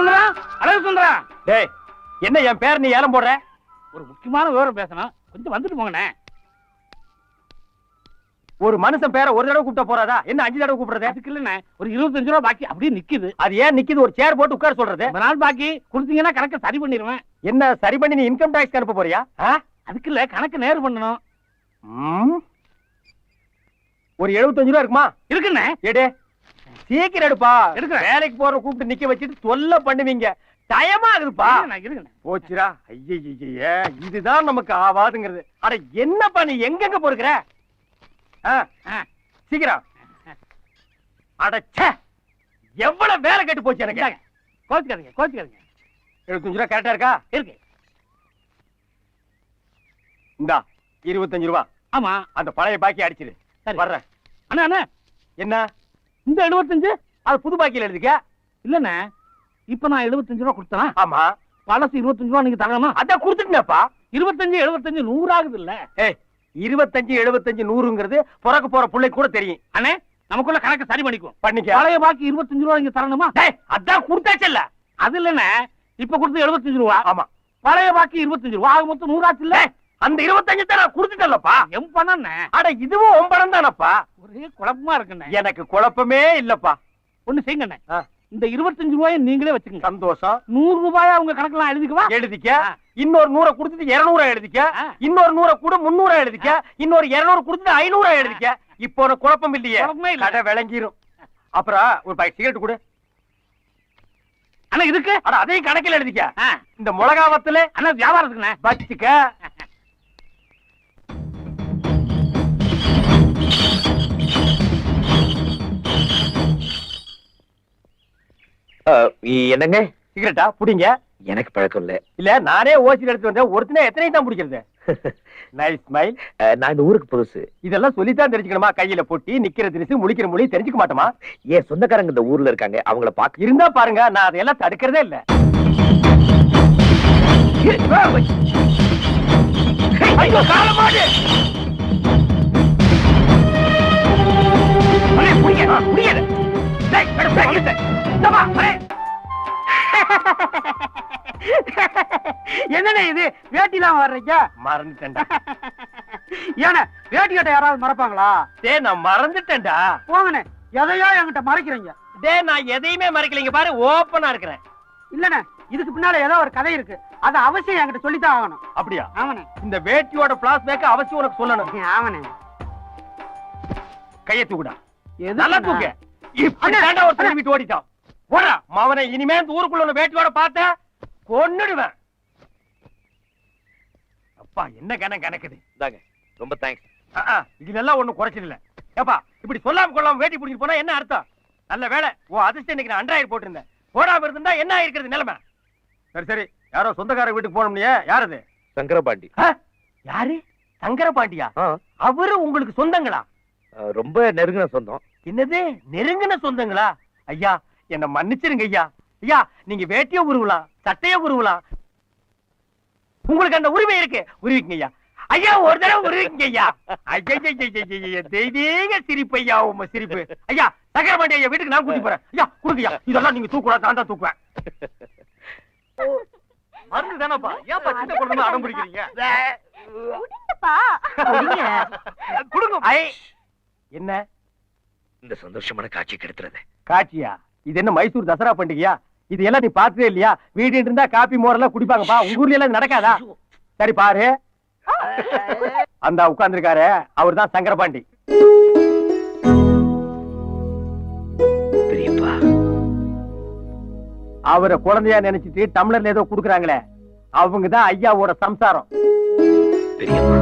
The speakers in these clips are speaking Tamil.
அழகு சுந்தரா. டேய், என்ன என் பேர் நீ ஏலம் போடுற? ஒரு முக்கியமான விவரம் பேசணும், கொஞ்சம் வந்துட்டு போங்கண்ணே. ஒரு மனுஷன் பேரை ஒரு தடவை கூப்பிட்ட போறாதா? என்ன 5 தடவை கூப்பிடுறது? அதுக்கு இல்லண்ணே, ஒரு 25 ரூபா பாக்கி அப்படியே நிக்குது. அது ஏன் நிக்குது? ஒரு சேர் போட்டு உட்கார சொல்றது. ரொம்ப நாள் பாக்கி கொடுத்தீங்கன்னா கணக்கு சரி பண்ணிடுவேன். என்ன சரி பண்ணி நீ இன்கம் டாக்ஸ் அனுப்ப போறியா? அதுக்கு இல்ல, கணக்கு நேர் பண்ணணும். ஒரு 75 ரூபா இருக்குமா? இருக்குண்ணே. எடு, சீக்கிரம் எடுப்பா. எடுக்கிறேன். வேலைக்கு போற கூப்பிட்டு நிக்க வச்சுட்டு தொல்லை பண்ணுவீங்க. டயமா இருக்குப்பா. போச்சுரா. ஐய, இதுதான் நமக்கு ஆவாதுங்கிறது. அட என்னப்பா நீ எங்கெங்க போறீங்க? சீக்கிரம். அடச்சே, எவ்வளவு வேலை கெட்டு போச்சு எனக்கு. கோச்சுக்காதீங்க, கோச்சுக்காதீங்க. 75 ரூபா கரெக்டா இருக்கா? இருக்கு. இந்தா 25 ரூபா. ஆமா, அந்த பழைய பாக்கி அடிச்சிரு. வர்றேன். அண்ணா அண்ணா, என்ன இந்த 75? அது புது பாக்கியில எழுதிக்க. இல்லண்ணே, இப்ப நான் 75 ரூபா கொடுத்தேன். ஆமா, பழசு 25 ரூபா நீங்க தரணுமா? அதான் கொடுத்துட்டேன்ப்பா. 25 75 100 ஆகுது இல்ல? 25 75 100ங்கிறது பிறக்க போற பிள்ளை கூட தெரியும். அண்ணே, நமக்குள்ள கணக்கு சரி பண்ணிக்குவோம். பண்ணிக்க. பழைய பாக்கி 25 ரூபா நீங்க தரணுமா? அதான் கொடுத்தாச்சல்ல. அது இல்லண்ணே, இப்ப கொடுத்து 75 ரூபா. ஆமா, பழைய பாக்கி 25 ரூபா. ஆக மொத்தம் 100 ஆச்சு இல்ல? அந்த 25 தான் நான் கொடுத்துட்டேன்லப்பா. எம் பணம். அட இதுவும் உன் பணம் தானப்பா. ஒரே குழப்பமா இருக்குண்ணே. எனக்கு குழப்பமே இல்லப்பா. ஒண்ணு செய்யுங்கண்ணே, இந்த 25 ரூபாயை நீங்களே வச்சுக்கோங்க. சந்தோஷம். 100 ரூபாயா உங்க கணக்கெல்லாம் எழுதிக்குவா? எழுதிக்க. இன்னொரு 100 கொடுத்துட்டு 200 எழுதிக்க. இன்னொரு 100 கூட 300 எழுதிக்க. இன்னொரு 200 கொடுத்துட்டு 500 எழுதிக்க. இப்போ ஒரு குழப்பம் இல்லையே. கடை விளங்கிரும். அப்புறம் ஒரு பாக்கெட் சிகரெட் கொடு. அண்ணா இதுக்கு? அட அதையும் கணக்கில் எழுதிக்க. இந்த மிளகாவத்துல அண்ணா வியாபாரத்துக்குண்ணே வச்சுக்க. என்னங்க சிகரெட்டா புடிங்க. எனக்கு பழக்கம் இல்ல. இல்ல, நானே ஓசில எடுத்து வந்தேன். ஒருத்தனே எத்தனை தான் பிடிக்கிறது? Nice smile. நான் இந்த ஊருக்கு புதுசு. இதெல்லாம் சொல்லித்தான் தெரிஞ்சுக்கணுமா? கையில பொட்டி, நிக்கிற திரிசு, முழிக்கிற மொழி தெரிஞ்சுக்க மாட்டோமா? ஏன் சொந்தக்காரங்க இந்த ஊர்ல இருக்காங்க, அவங்கள பாக்க இருந்தா பாருங்க. நான் அதையெல்லாம் தடுக்கிறதே இல்ல. ஐயோ, காலமாடு. என்னண்ணே இது, வேட்டிலாம் வர்றீங்க? மறந்துட்டேன்டா. ஏன்னா வேட்டி கட்ட யாராவது மறப்பாங்களா? நான் மறந்துட்டேன்டா. போங்கண்ணே, எதையோ என்கிட்ட மறைக்கிறீங்க. நான் எதையுமே மறைக்கலைங்க பாரு, ஓப்பனா இருக்கிறேன். இல்லண்ணே, இதுக்கு பின்னால ஏதோ ஒரு கதை இருக்கு. அது அவசியம் என்கிட்ட சொல்லித்தான் ஆகணும். அப்படியா? ஆமாண்ணே. இந்த வேட்டியோட பிளாஸ்பேக் அவசியம் உனக்கு சொல்லணும். ஆமாண்ணே. கையை தூக்குடா. நல்லா தூக்கு. இப்படி தாண்டா ஒரு திரும்பிட்டு ஓடிட்டான். போடா மாவனே, இனிமே இந்த ஊருக்குள்ள உள்ள வேட்டியோட பார்த்த கொன்னுடுவேன். அப்பா என்ன கணக்குது. ரொம்ப தேங்க்ஸ். இதுல ஒண்ணும் குறைச்சது இல்ல. ஏப்பா, இப்படி சொல்லாம கொள்ளாம வேட்டி பிடிச்சிட்டு போனா என்ன அர்த்தம்? நல்ல வேலை ஓ அதிர்ஷ்டம், இன்னைக்கு நான் அண்டராயிரம் போட்டிருந்தேன். போடாம இருந்தா என்ன ஆயிருக்கிறது நிலைமை? சரி சரி, யாரோ சொந்தக்கார வீட்டுக்கு போனோம்னியே, யார் அது? சங்கரபாண்டி. யாரு? சங்கரபாண்டியா? அவரு உங்களுக்கு சொந்தங்களா? ரொம்ப நெருங்கின சொந்தம். என்னது நெருங்கின சொந்தங்களா? ஐயா என்ன மன்னிச்சிருங்க ஐயா. ஐயா, நீங்க வேட்டியோ உருவலாம், சட்டையோ உருவலாம், உங்களுக்கு அந்த உரிமை இருக்கு. உருவிக்குங்க ஐயா. ஐயா ஒரு தடவை உருவிக்குங்க ஐயா. ஐயா தெய்வீக சிரிப்பு ஐயா, உங்க சிரிப்பு. ஐயா சங்கரபாண்டி ஐயா வீட்டுக்கு நான் கூட்டி போறேன். ஐயா கொடுங்கய்யா. இதெல்லாம் நீங்க தூக்கூடாது, நான் தான் தூக்குவேன். மருந்து தானப்பா, ஏன்ப்பா சின்ன குழந்தை அடம் பிடிக்கிறீங்க? கொடுங்க. என்ன இந்த சந்தோஷமான காட்சி கெடுத்துறது? காட்சியா? இது என்ன மைசூர் தசரா பண்டிகையா? இது எல்லாம் நீ பார்த்ததே இல்லையா? வீடு இருந்தா காப்பி மோரெல்லாம் குடிப்பாங்கப்பா. உங்க ஊர்ல எல்லாம் நடக்காதா? சரி பாரு, அந்த உட்கார்ந்துருக்காரு அவர் தான் சங்கரபாண்டி. பெரியப்பா, அவரை குழந்தையா நினைச்சிட்டு டம்ளர்ல ஏதோ குடுக்குறாங்களே, அவங்கதான் ஐயாவோட சம்சாரம். பெரியப்பா,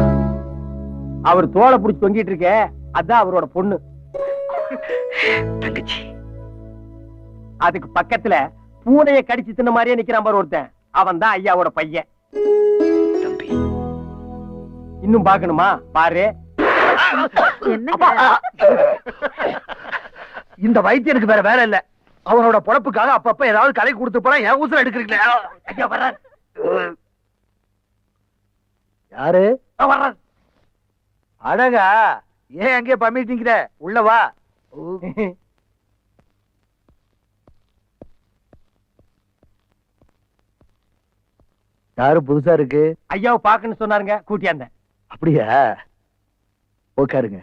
அவர் தோலை புடிச்சு தொங்கிட்டு இருக்க, அதான் அவரோட பொண்ணு தங்கச்சி. அதுக்கு பக்கத்துல பூனையை கடிச்சு தின்ன மாதிரியே நிக்கிறான் பாரு ஒருத்தன், அவன் தான் ஐயாவோட பையன். தம்பி, இன்னும் பாக்கணுமா? பாரு. இந்த வைத்தியனுக்கு வேற வேலை இல்ல. அவனோட பொழப்புக்காக அப்பப்ப ஏதாவது கலை கொடுத்து போறா. என் ஊசல எடுக்கிறீங்களே. ஐயா வர்றார். யாரு வர்றார்? அழகா, ஏன் அங்கே பம்மிட்டீங்கிற? உள்ள வா. யாரு புதுசா இருக்கு? ஐயாவை பாக்குன்னு சொன்னாருங்க, கூட்டியாந்தேன். அப்படியா? உட்காருங்க.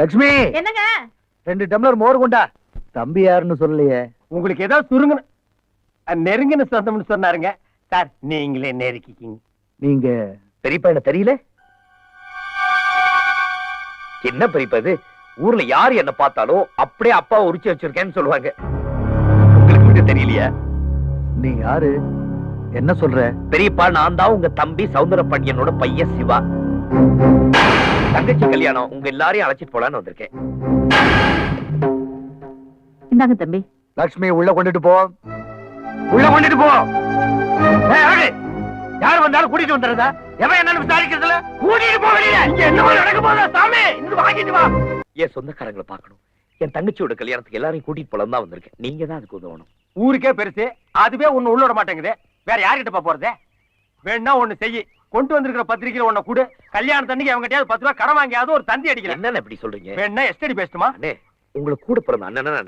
லட்சுமி, என்னங்க? 2 டம்ளர் மோர் கொண்டா. தம்பி யாருன்னு சொல்லலையே. உங்களுக்கு ஏதோ சுருங்கன்னு நெருங்கின சொந்தம்னு சொன்னாருங்க. சார் நீங்களே நெருக்கிக்கிங்க. நீங்க பெரியப்பா என்ன தெரியல? என்ன பெரியப்பா இது? ஊர்ல யாரு என்ன பார்த்தாலும் அப்படியே அப்பா உரிச்சு வச்சிருக்கேன்னு சொல்லுவாங்க. உங்களுக்கு மட்டும் தெரியலையா? நீ யாரு? என்ன சொல்ற? பெரியப்பா, நான் தான் உங்க தம்பி சௌந்தர பாண்டியனோட பையன் சிவா. தங்கச்சி கல்யாணம், உங்க எல்லாரையும் அழைச்சிட்டு போலான்னு வந்திருக்கேன். இந்தாங்க தம்பி. லட்சுமி உள்ள கொண்டுட்டு போ. உள்ள கொண்டுட்டு போ. யார் வந்தாலும் கூட்டிட்டு வந்துடுறதா? எவன் என்னன்னு விசாரிக்கிறதுல கூட்டிட்டு போக வெளியில. இங்க என்ன நடக்க போதா சாமி? இங்க வாங்கிட்டு வா. என் சொந்தக்காரங்களை பார்க்கணும். என் தங்கச்சியோட கல்யாணத்துக்கு எல்லாரையும் கூட்டிட்டு போலாம் தான் வந்திருக்கேன். நீங்க தான் அதுக்கு உதவணும். ஊருக்கே பெருசு, அதுவே ஒண்ணு உள்ள விட மாட்டேங்குது. வேற யார்கிட்ட போறது? வேணா ஒண்ணு செய்யி. கொண்டு வந்திருக்கிற பத்திரிக்கையில ஒண்ணு கூடு. கல்யாணத்தன்னைக்கு அவங்க கிட்ட 10 ரூபாய் கடன் வாங்கியாவது ஒரு தந்தி அடிக்கிறேன். என்னன்னு எப்படி சொல்றீங்க? வேணா எஸ்டடி பேசட்டுமா? அண்ணே, உங்களுக்கு கூட பிறந்த அண்ணனா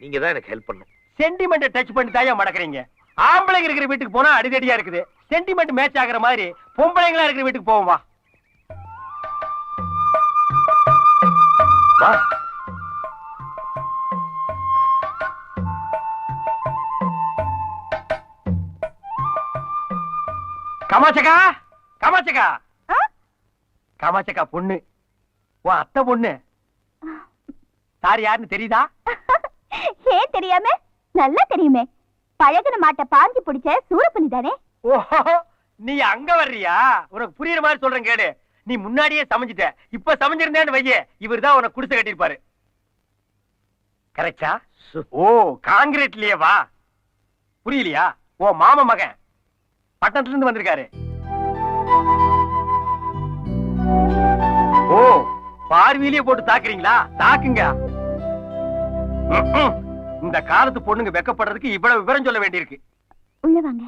நீங்க தான் எனக்கு ஹெல்ப் பண்ணும். சென்டிமெண்ட் டச் பண்ணி தாயா மடக்குறீங்க. ஆம்பளைங்க இருக்கிற வீட்டுக்கு போனா அடிதடியா இருக்குது. சென்டிமெண்ட் மேட்ச் ஆகுற மாதிரி பொம்பளைங்களா இருக்கிற வீட்டுக்கு போவோம் வா. வா. காமாட்சக்கா, காமாட்சக்கா, காமாட்சக்கா பொண்ணு, உன் அத்தை பொண்ணு. சார் யாருன்னு தெரியுதா? ஏன் தெரியாம? நல்லா தெரியுமே. பழகுன மாட்ட பாஞ்சு பிடிச்ச சூரப்பனி தானே. ஓஹோ, நீ அங்க வர்றியா? உனக்கு புரியுற மாதிரி சொல்றேன் கேடு. நீ முன்னாடியே சமைஞ்சிட்ட. இப்ப சமைஞ்சிருந்தேன்னு வையே, இவர் தான் உனக்கு குடிசை கட்டிருப்பாரு. கரெக்டா? ஓ, காங்கிரீட்லயே வா. புரியலையா? ஓ மாமா மகன் பட்டணத்துல இருந்து வந்திருக்காரு. ஓ, பார்வையிலேயே போட்டு தாக்குறீங்களா? தாக்குங்க. இந்த காலத்து பொண்ணுங்க வெக்கப்படுறதுக்கு இவ்வளவு விவரம் சொல்ல வேண்டியிருக்கு. உள்ள வாங்க.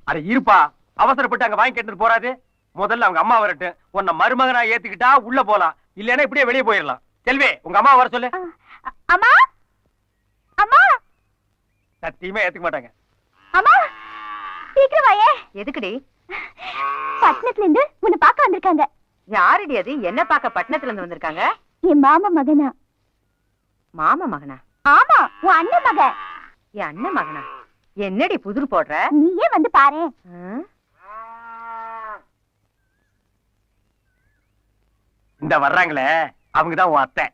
அட இருப்பா, அவசரப்பட்டு அங்க வாங்கி கேட்டு போறாது. முதல்ல அவங்க அம்மா வரட்டும். உன்னை மருமகனா ஏத்துக்கிட்டா உள்ள போலாம், இல்லன்னா இப்படியே வெளியே போயிடலாம். செல்வே, உங்க அம்மா வர சொல்லு. அம்மா, அம்மா. சத்தியமா ஏத்துக்க மாட்டாங்க. அம்மா, சீக்கிரம் வாயே. எதுக்குடி? பட்டணத்துல இருந்து உன்னை பார்க்க வந்திருக்காங்க. யாருடி அது? என்ன பார்க்க பட்டணத்துல இருந்து வந்திருக்காங்க? என் மாமா மகனா. மாமா மகனா? ஆமா, உன் அண்ணன் மகன். என் அண்ணன் மகனா? என்னடி புதிர் போடுற? நீயே வந்து பாரு. இந்த வர்றாங்களே, அவங்கதான் உன் அத்தை.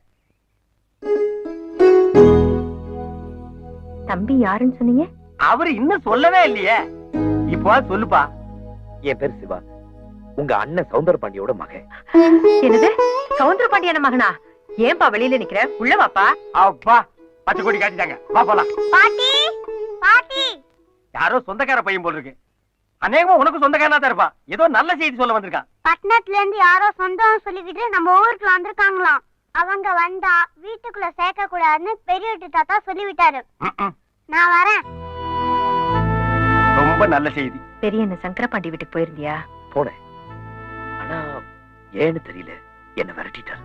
தம்பி யாருன்னு சொன்னீங்க? அவரு இன்னும் சொல்லவே இல்லையே. இப்போ சொல்லுப்பா. என் பேர் சிவா, உங்க அண்ணன் சௌந்தர பாண்டியோட மகன். என்னது? சௌந்தர பாண்டியான மகனா? ஏன்பா வெளியில நிக்கிற? உள்ள வாப்பா. அப்பா, 10 கோடி காட்டிட்டாங்க. வா போலாம். பாட்டி, பாட்டி. யாரோ சொந்தக்கார பையன் போல் இருக்கு. அநேகமா உனக்கு சொந்தக்காரனா தான் இருப்பான். ஏதோ நல்ல செய்தி சொல்ல வந்திருக்கான். பட்டணத்துல இருந்து யாரோ சொந்தம் சொல்லிக்கிட்டு நம்ம ஊருக்கு வந்திருக்காங்களாம். அவங்க வந்தா வீட்டுக்குள்ள சேர்க்க கூடாதுன்னு பெரிய வீட்டு தாத்தா சொல்லிவிட்டாரு. நான் வரேன். ரொம்ப நல்ல செய்தி. பெரிய என்ன சங்கரபாண்டி வீட்டுக்கு போயிருந்தியா? போனேன், ஆனா ஏன்னு தெரியல, என்ன விரட்டிட்டார்.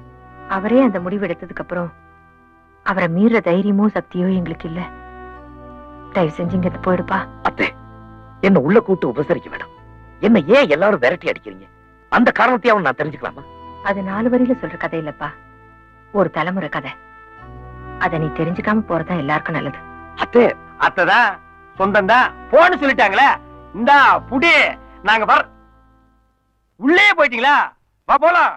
அவரே அந்த முடிவு எடுத்ததுக்கு அப்புறம் அவரை மீற தைரியமோ சக்தியோ எங்களுக்கு இல்ல. தயவு செஞ்சு இங்க போயிடுப்பா. அத்தை, என்ன உள்ள கூட்டு உபசரிக்க வேண்டாம். என்ன ஏன் எல்லாரும் விரட்டி அடிக்கிறீங்க? அந்த காரணத்தையும் நான் தெரிஞ்சுக்கலாமா? அது 4 வரியில சொல்ற கதை இல்லப்பா, ஒரு தலைமுறை கதை. அத நீ தெரிஞ்சுக்காம போறதா எல்லாருக்கும் நல்லது. அத்தை, அத்தைதான் சொந்தம் தான் போன்னு சொல்லிட்டாங்களே. இந்தா புடி, நாங்க வர. உள்ளே போயிட்டீங்களா? வா போலாம்.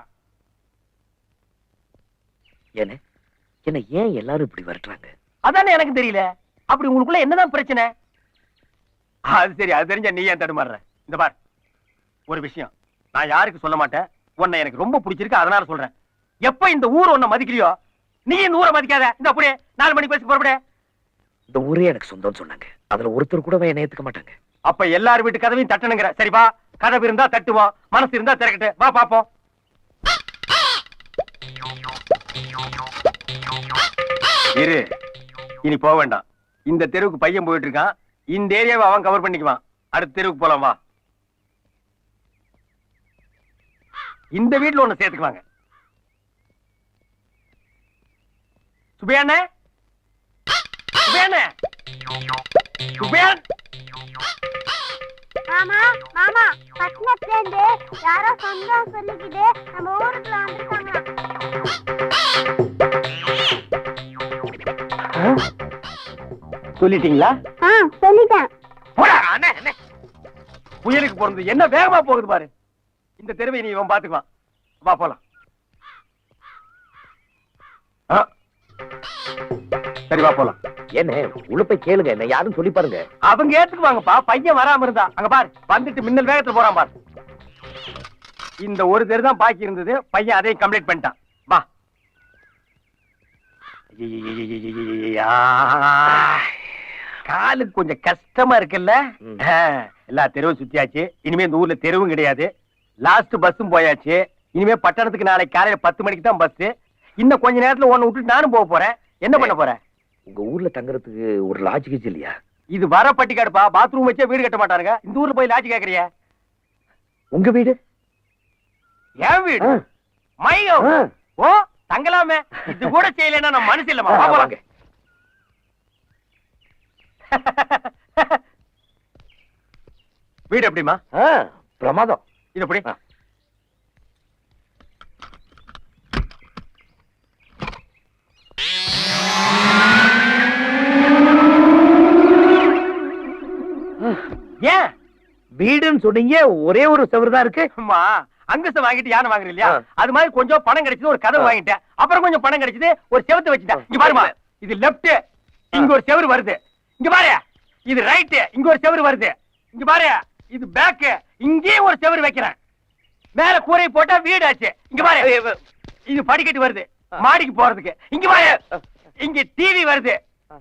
என்ன ஏன் எல்லாரும் இப்படி விரட்டுறாங்க? அதானே எனக்கு தெரியல. அப்படி உங்களுக்குள்ள என்னதான் பிரச்சனை? அது சரி, அது தெரிஞ்ச நீ ஏன் தடுமாறுற? இந்த பார், ஒரு விஷயம் நான் யாருக்கு சொல்ல மாட்டேன். உன்னை எனக்கு ரொம்ப பிடிச்சிருக்கு, அதனால சொல்றேன். எப்ப இந்த ஊர் உன்னை மதிக்கலையோ, நீ இந்த ஊரை மதிக்காத. இந்த அப்படியே 4 மணி பேசி புறப்பட. இந்த ஊரே எனக்கு சொந்தம்னு சொன்னாங்க. அதுல ஒருத்தர் கூட என்ன ஏத்துக்க மாட்டாங்க. அப்ப எல்லார் வீட்டு கதவையும் தட்டணுங்கிற. சரி வா, கதவு இருந்தா தட்டுவோம், மனசு இருந்தா திறக்கட்டு. வா பாப்போம். இரு, இனி போக வேண்டாம். இந்த தெருவுக்கு பையன் போயிட்டு இருக்கான். இந்த ஏரியாவை அவன் கவர் பண்ணிக்குவான். அடுத்த தெருவுக்கு போலாம் வா. இந்த வீட்டுல ஒண்ணு சேர்த்துக்குவாங்க. சுபையாண்ணே, சுப்பையன் மாமா மாமா பட்டணத்துல இருந்து யாரோ சொந்தம் சொல்லிக்கிட்டு நம்ம ஊருக்குள்ள வந்திருக்காங்க. சொல்லிட்டீங்களா? சொல்லிட்டேன். போடா, அண்ணே, அண்ணே. புயலுக்கு பிறந்து என்ன வேகமா போகுது பாரு. இந்த தெருவை நீ இவன் பாத்துக்குவான். வா போலாம். ஆ. சரி வா போலாம். என்ன உள்ள போய் கேளுங்க, என்ன யாரும் சொல்லி பாருங்க. அவங்க ஏத்துக்குவாங்கப்பா. பையன் வராம இருந்தா அங்க பாரு வந்துட்டு மின்னல் வேகத்துல போறான் பாரு. இந்த ஒரு தெரு தான் பாக்கி இருந்தது. பையன் அதையும் கம்ப்ளீட் பண்ணிட்டான். வா. காலுக்கு கொஞ்சம் கஷ்டமா இருக்குல்ல? எல்லா தெருவும் சுத்தியாச்சு. இனிமே இந்த ஊர்ல தெருவும் கிடையாது. லாஸ்ட் பஸ்ஸும் போயாச்சு. இனிமே பட்டணத்துக்கு நாளைக்கு காலையில 10 மணிக்கு தான் பஸ். இன்னும் கொஞ்ச நேரத்துல ஒன்னு விட்டுட்டு நானும் போக போறேன். என்ன பண்ண போறேன்? உங்க ஊர்ல தங்குறதுக்கு ஒரு லாட்ஜ் கிச்சு இல்லையா? இது வர பட்டிக்காடுப்பா. பாத்ரூம் வச்சே வீடு கட்ட மாட்டாருங்க. இந்த ஊர்ல போய் லாட்ஜ் கேக்குறிய? உங்க வீடு? என் வீடு மையோ. ஓ தங்கலாமே. இது கூட செய்யலைன்னா நம்ம மனசு இல்லமா. வாங்க. வீடு எப்படிமா? பிரமாதம். இது எப்படி? ஏன் வீடுன்னு சொன்னீங்க, ஒரே ஒரு செவரு தான் இருக்கு. அங்கசம் வாங்கிட்டு யானை வாங்குறீங்க இல்லையா? அது மாதிரி கொஞ்சம் பணம் கிடைச்சது, ஒரு கதவு வாங்கிட்டேன். அப்புறம் கொஞ்சம் பணம் கிடைச்சது, ஒரு செவத்தை வச்சுட்டேன். இங்க பாருமா, இது லெப்ட், இங்க ஒரு செவரு வருது. இங்க பாரு, இது ரைட், இங்க ஒரு செவரு வருது. இங்க பாரு, இது பேக், இங்கே ஒரு செவரு வைக்கிறேன். மேல கூரை போட்டா வீடு ஆச்சு. இங்க பாரு, இது படிக்கட்டு வருது மாடிக்கு போறதுக்கு. இங்க பாரு, இங்க டிவி வருது,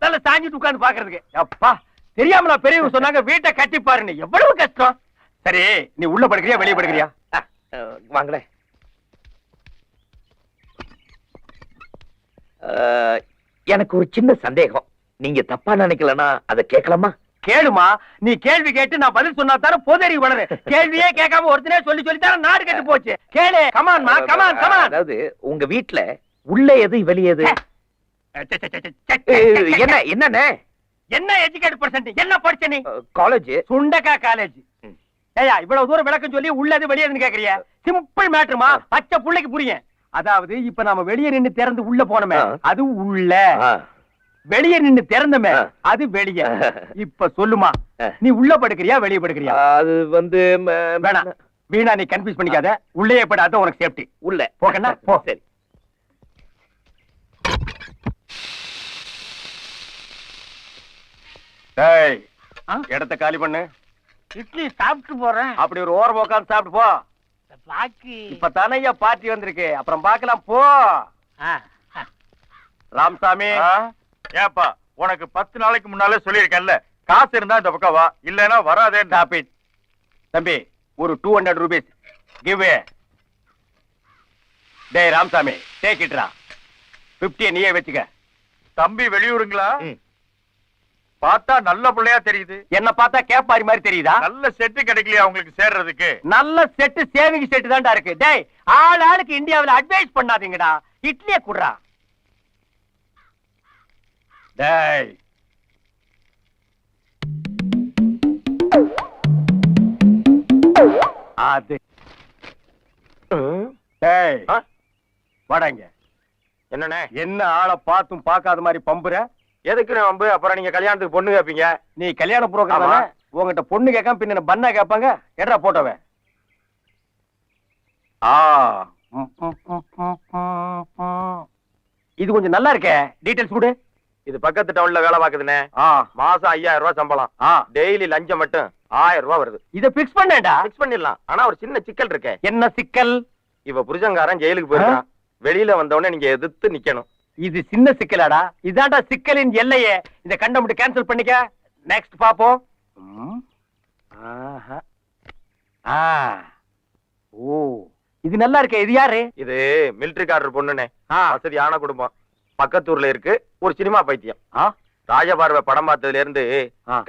நல்ல சாஞ்சிட்டு உட்கார்ந்து பாக்குறதுக்கு. அப்பா, தெரியாமலா பெரியவங்க சொன்னாங்க வீட்டை கட்டி பாருன்னு. எவ்வளவு கஷ்டம். சரி, நீ உள்ள படுக்கிறியா வெளியே படுக்கிறியா? வாங்களேன். எனக்கு ஒரு சின்ன சந்தேகம். நீங்க தப்பா நினைக்கலன்னா அதை கேட்கலாமா? கேளுமா. நீ கேள்வி கேட்டு நான் பதில் சொன்னா தானே பொதறிவு வளரு. கேள்வியே கேட்காம ஒருத்தனே சொல்லி சொல்லி தானே நாடு கெட்டு போச்சு. கேளு. கமான்மா, கமான் கமான். அதாவது உங்க வீட்டுல உள்ள எது வெளியே எது? என்ன என்னண்ணே? என்ன எஜுகேட் பர்சன்ட்? என்ன படிச்ச நீ? காலேஜ். சுண்டக்கா காலேஜ். ஏயா இவ்வளவு தூரம் விளக்கம் சொல்லி உள்ளது வெளியேன்னு கேக்குறிய? சிம்பிள் மேட்டர்மா. பச்சை புள்ளைக்கு புரியும். அதாவது இப்ப நாம வெளியே நின்னு திறந்து உள்ள போனோமே, அது உள்ள. வெளியே நின்னு திறந்தமே, அது வெளியே. இப்ப சொல்லுமா, நீ உள்ள படுக்கிறியா வெளியே படுக்கிறியா? அது வந்து வேணாம், வீணா நீ கன்ஃபியூஸ் பண்ணிக்காத. உள்ளே படாத, உனக்கு சேஃப்டி. உள்ள போகண்ணா போ. சரி. இடத்த காலி பண்ணு. இட்லி சாப்பிட்டு போறேன். அப்படி ஒரு ஓரம் உட்காந்து சாப்பிட்டு போ. பாக்கி இப்ப தானையா பார்ட்டி வந்திருக்கு, அப்புறம் பாக்கலாம் போ. ராமசாமி, ஏப்பா உனக்கு 10 நாளைக்கு முன்னாலே சொல்லியிருக்கேன்ல, காசு இருந்தா இந்த பக்கம் வா, இல்லனா வராதே. தம்பி, ஒரு 200 rupees கிவ். டேய் ராமசாமி, டேக் இட்ரா. 50 நீயே வச்சுக்க. தம்பி வெளியூருங்களா? பார்த்தா நல்ல பிள்ளையா தெரியுது. என்ன பார்த்தா கேப்பாரி மாதிரி தெரியுதா? நல்ல செட்டு கிடைக்கலையா உங்களுக்கு சேர்றதுக்கு? நல்ல செட்டு சேவிங் செட்டு தான்டா இருக்கு. டேய், ஆள் ஆளுக்கு இந்தியாவுல அட்வைஸ் பண்ணாதீங்கடா. இட்லியே குடுறா. டேய், அது டேய் வாடாங்க. என்னண்ணே? என்ன ஆளை பார்த்தும் பார்க்காத மாதிரி பம்புற? எதுக்கு வம்பு? அப்புறம் நீங்க கல்யாணத்துக்கு பொண்ணு கேப்பீங்க. நீ கல்யாண புரோகிராம் உங்ககிட்ட பொண்ணு கேட்காம பின்ன பண்ணா கேட்பாங்க. எடா போட்டோவே. இது கொஞ்சம் நல்லா இருக்கே. டீடைல்ஸ் கொடு. இது பக்கத்து டவுன்ல வேலை பாக்குதுண்ணே. மாசம் 5000 ரூபாய் சம்பளம். டெய்லி லஞ்சம் மட்டும் 1000 ரூபாய் வருது. இத பிக்ஸ் பண்ணேடா. பிக்ஸ் பண்ணிடலாம். ஆனா ஒரு சின்ன சிக்கல் இருக்கே. என்ன சிக்கல்? இவ புருஷங்காரன் ஜெயிலுக்கு போயிருக்கான். வெளியில வந்தவொடனே நீங்க எதிர்த்து நிக்கணும். இது சின்ன சிக்கலாடா. இதாண்டா சிக்கலின் எல்லையே. இத கண்ட மட்டும் கேன்சல் பண்ணிக்க. நெக்ஸ்ட் பாப்போம். ஓ, இது நல்லா இருக்கே. இது யாரு? இது மிலிட்டரிக்காரர் பொண்ணுனே. வசதியான குடும்பம். பக்கத்தூர்ல இருக்கு. ஒரு சினிமா பைத்தியம். ராஜபார்வை படம் பார்த்ததுல இருந்து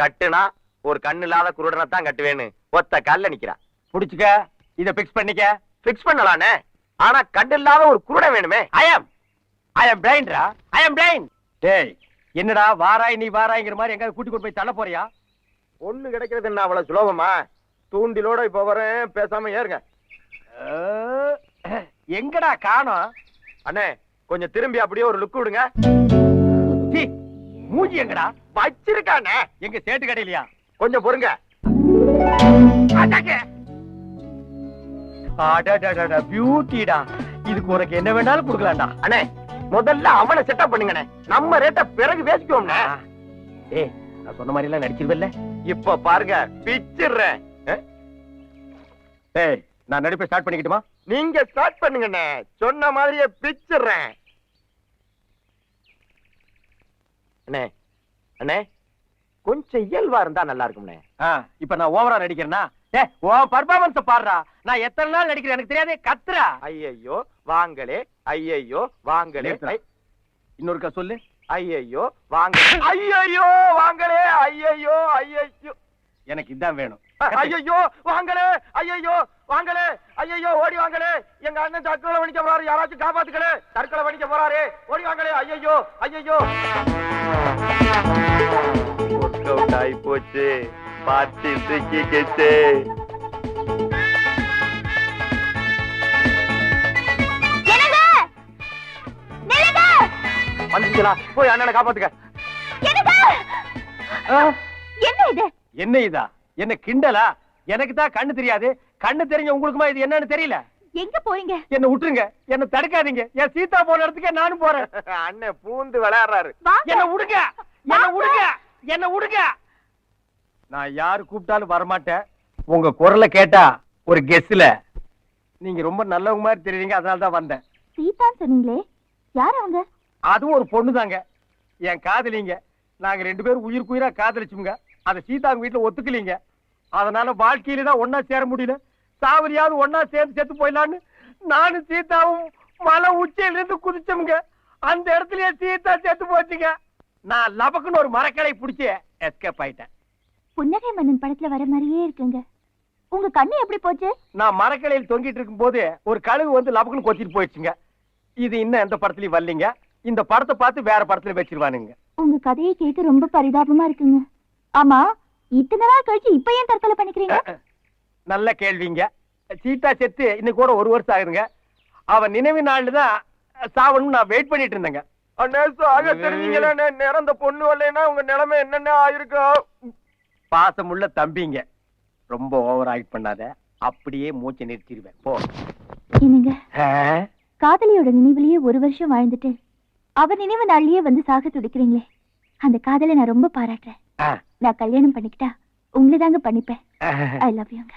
கட்டுனா ஒரு கண்ணு இல்லாத குருடனை தான் கட்டுவேன்னு ஒத்த கல்ல நிக்கிறா. புடிச்சுக்க. இத பிக்ஸ் பண்ணிக்க. பிக்ஸ் பண்ணலானே. ஆனா கண்ணு இல்லாத ஒரு குருடன் வேணுமே. ஐ அம் பிளைண்ட் ரா. ஐ அம் பிளைண்ட். டேய், என்னடா வாராய் நீ வாராய்ங்கிற மாதிரி எங்க கூட்டி கொண்டு போய் தள்ள போறியா? பொண்ணு கிடைக்கிறது என்ன அவ்வளவு சுலபமா? தூண்டிலோட இப்ப வரேன், பேசாம ஏறுங்க. எங்கடா காணோம்? அண்ணே கொஞ்சம் திரும்பி அப்படியே ஒரு லுக் விடுங்க. சீ, மூஞ்சி எங்கடா? வச்சிருக்கானே. எங்க சேட்டு கடையிலயா? கொஞ்சம் பொறுங்க. பியூட்டிடா, இதுக்கு உனக்கு என்ன வேணாலும் கொடுக்கலாம்டா. அண்ணே முதல்ல அவனை செட்டப் பண்ணுங்கண்ணே, நம்ம ரேட்ட பிறகு பேசிக்குவோம்ண்ணே. ஏய், நான் சொன்ன மாதிரி எல்லாம் நடிச்சிருவல்ல? இப்ப பாருங்க, பிச்சிடுறேன். ஏய், நான் நடிப்பை ஸ்டார்ட் பண்ணிக்கிட்டுமா? நீங்க ஸ்டார்ட் பண்ணுங்கண்ணே, சொன்ன மாதிரியே பிச்சிடுறேன். அண்ணே அண்ணே கொஞ்சம் இயல்பா இருந்தா நல்லா இருக்கும்ண்ணே. இப்ப நான் ஓவரா நடிக்கிறேன்னா? ஏ, உன் பர்ஃபார்மன்ஸ் பாடுறா. நான் எத்தனை நாள் நடிக்கிறேன் எனக்கு தெரியாதே, கத்துறா. ஐயையோ வாங்களே, ஐயையோ வாங்களே. இன்னொருக்கா சொல்லு. ஐயையோ வாங்களே, ஐயையோ வாங்களே, ஐயையோ ஐயையோ. எனக்கு இதான் வேணும். ஐயையோ வாங்களே, ஐயையோ வாங்களே, ஐயையோ ஓடி வாங்களே. எங்க அண்ணன் தற்கொலை பண்ணிக்க போறாரு, யாராச்சும் காப்பாத்துக்கலே. தற்கொலை பண்ணிக்க போறாரு, ஓடி வாங்களே. ஐயையோ ஐயையோ. ஒர்க் அவுட் ஆயி போச்சு, பார்ட்டி தூக்கிக்கிச்சு. வந்துங்களா? போய் அண்ணனை காப்பாத்துக்க. என்ன இது? என்ன இதா? என்ன கிண்டலா? எனக்கு தான் கண்ணு தெரியாது, கண்ணு தெரிஞ்ச உங்களுக்குமா இது என்னன்னு தெரியல? எங்க போறீங்க? என்ன விட்டுருங்க, என்ன தடுக்காதீங்க. என் சீதா போன இடத்துக்கே நானும் போறேன். அண்ணன் பூந்து விளையாடுறாரு. என்ன விடுங்க, என்ன விடுங்க, என்ன விடுங்க. நான் யாரு கூப்பிட்டாலும் வரமாட்டேன். உங்க குரலை கேட்டா ஒரு கெஸ்ல நீங்க ரொம்ப நல்லவங்க மாதிரி தெரியுறீங்க, அதனால தான் வந்தேன். சீதான் சொன்னீங்களே, யார் அவங்க? அதுவும் ஒரு பொண்ணு தாங்க, என் காதலிங்க. நாங்க 2 பேரும் உயிருக்குயிரா காதலிச்சுங்க. அதை சீதாங்க வீட்டுல ஒத்துக்கலீங்க. அதனால வாழ்க்கையில தான் ஒன்னா சேர முடியல. சாவரியாவது ஒன்னா சேர்ந்து செத்து போயிடலான்னு நானும் சீதாவும் மலை உச்சியில இருந்து குதிச்சோம்ங்க. அந்த இடத்துலயே சீதா செத்து போச்சுங்க. நான் லபக்குன்னு ஒரு மரக்கடை பிடிச்சி எஸ்கேப் ஆயிட்டேன். புன்னகை மன்னன் படத்துல வர மாதிரியே இருக்குங்க. உங்க கண்ணு எப்படி போச்சு? நான் மரக்கடையில் தொங்கிட்டு இருக்கும் போது ஒரு கழுகு வந்து லபக்குன்னு கொத்திட்டு போயிடுச்சுங்க. இது இன்னும் எந்த படத்துலயும் வரலீங்க. இந்த படத்தை பார்த்து வேற படத்துல வச்சிருவானுங்க. உங்க கதையை கேட்க ரொம்ப பரிதாபமா இருக்குங்க. ஆமா, இத்தனை நாள் கழிச்சு இப்ப ஏன் தற்கொலை பண்ணிக்கிறீங்க? நல்ல கேள்விங்க. சீதா செத்து இன்னைக்கு கூட 1 வருஷம் ஆகுதுங்க. அவன் நினைவு நாள்ல தான் சாவணும் நான் வெயிட் பண்ணிட்டு இருந்தேங்க. அண்ணே சாக தெரிஞ்சீங்களே, நிறந்த பொண்ணு வரலைன்னா உங்க நிலைமை என்னென்ன ஆயிருக்கும். பாசமுள்ள தம்பிங்க, ரொம்ப ஓவர் ஆக்ட் பண்ணாத, அப்படியே மூச்சை நிறுத்திடுவேன். போ. என்னங்க, காதலியோட நினைவுலயே 1 வருஷம் வாழ்ந்துட்டு அவ நினைவு நாள்லயே வந்து சாக துடிக்கிறீங்களே, அந்த காதலை நான் ரொம்ப பாராட்டுறேன். நான் கல்யாணம் பண்ணிக்கிட்டா உங்களை தாங்க பண்ணிப்பேன். ஐ லவ் யூங்க.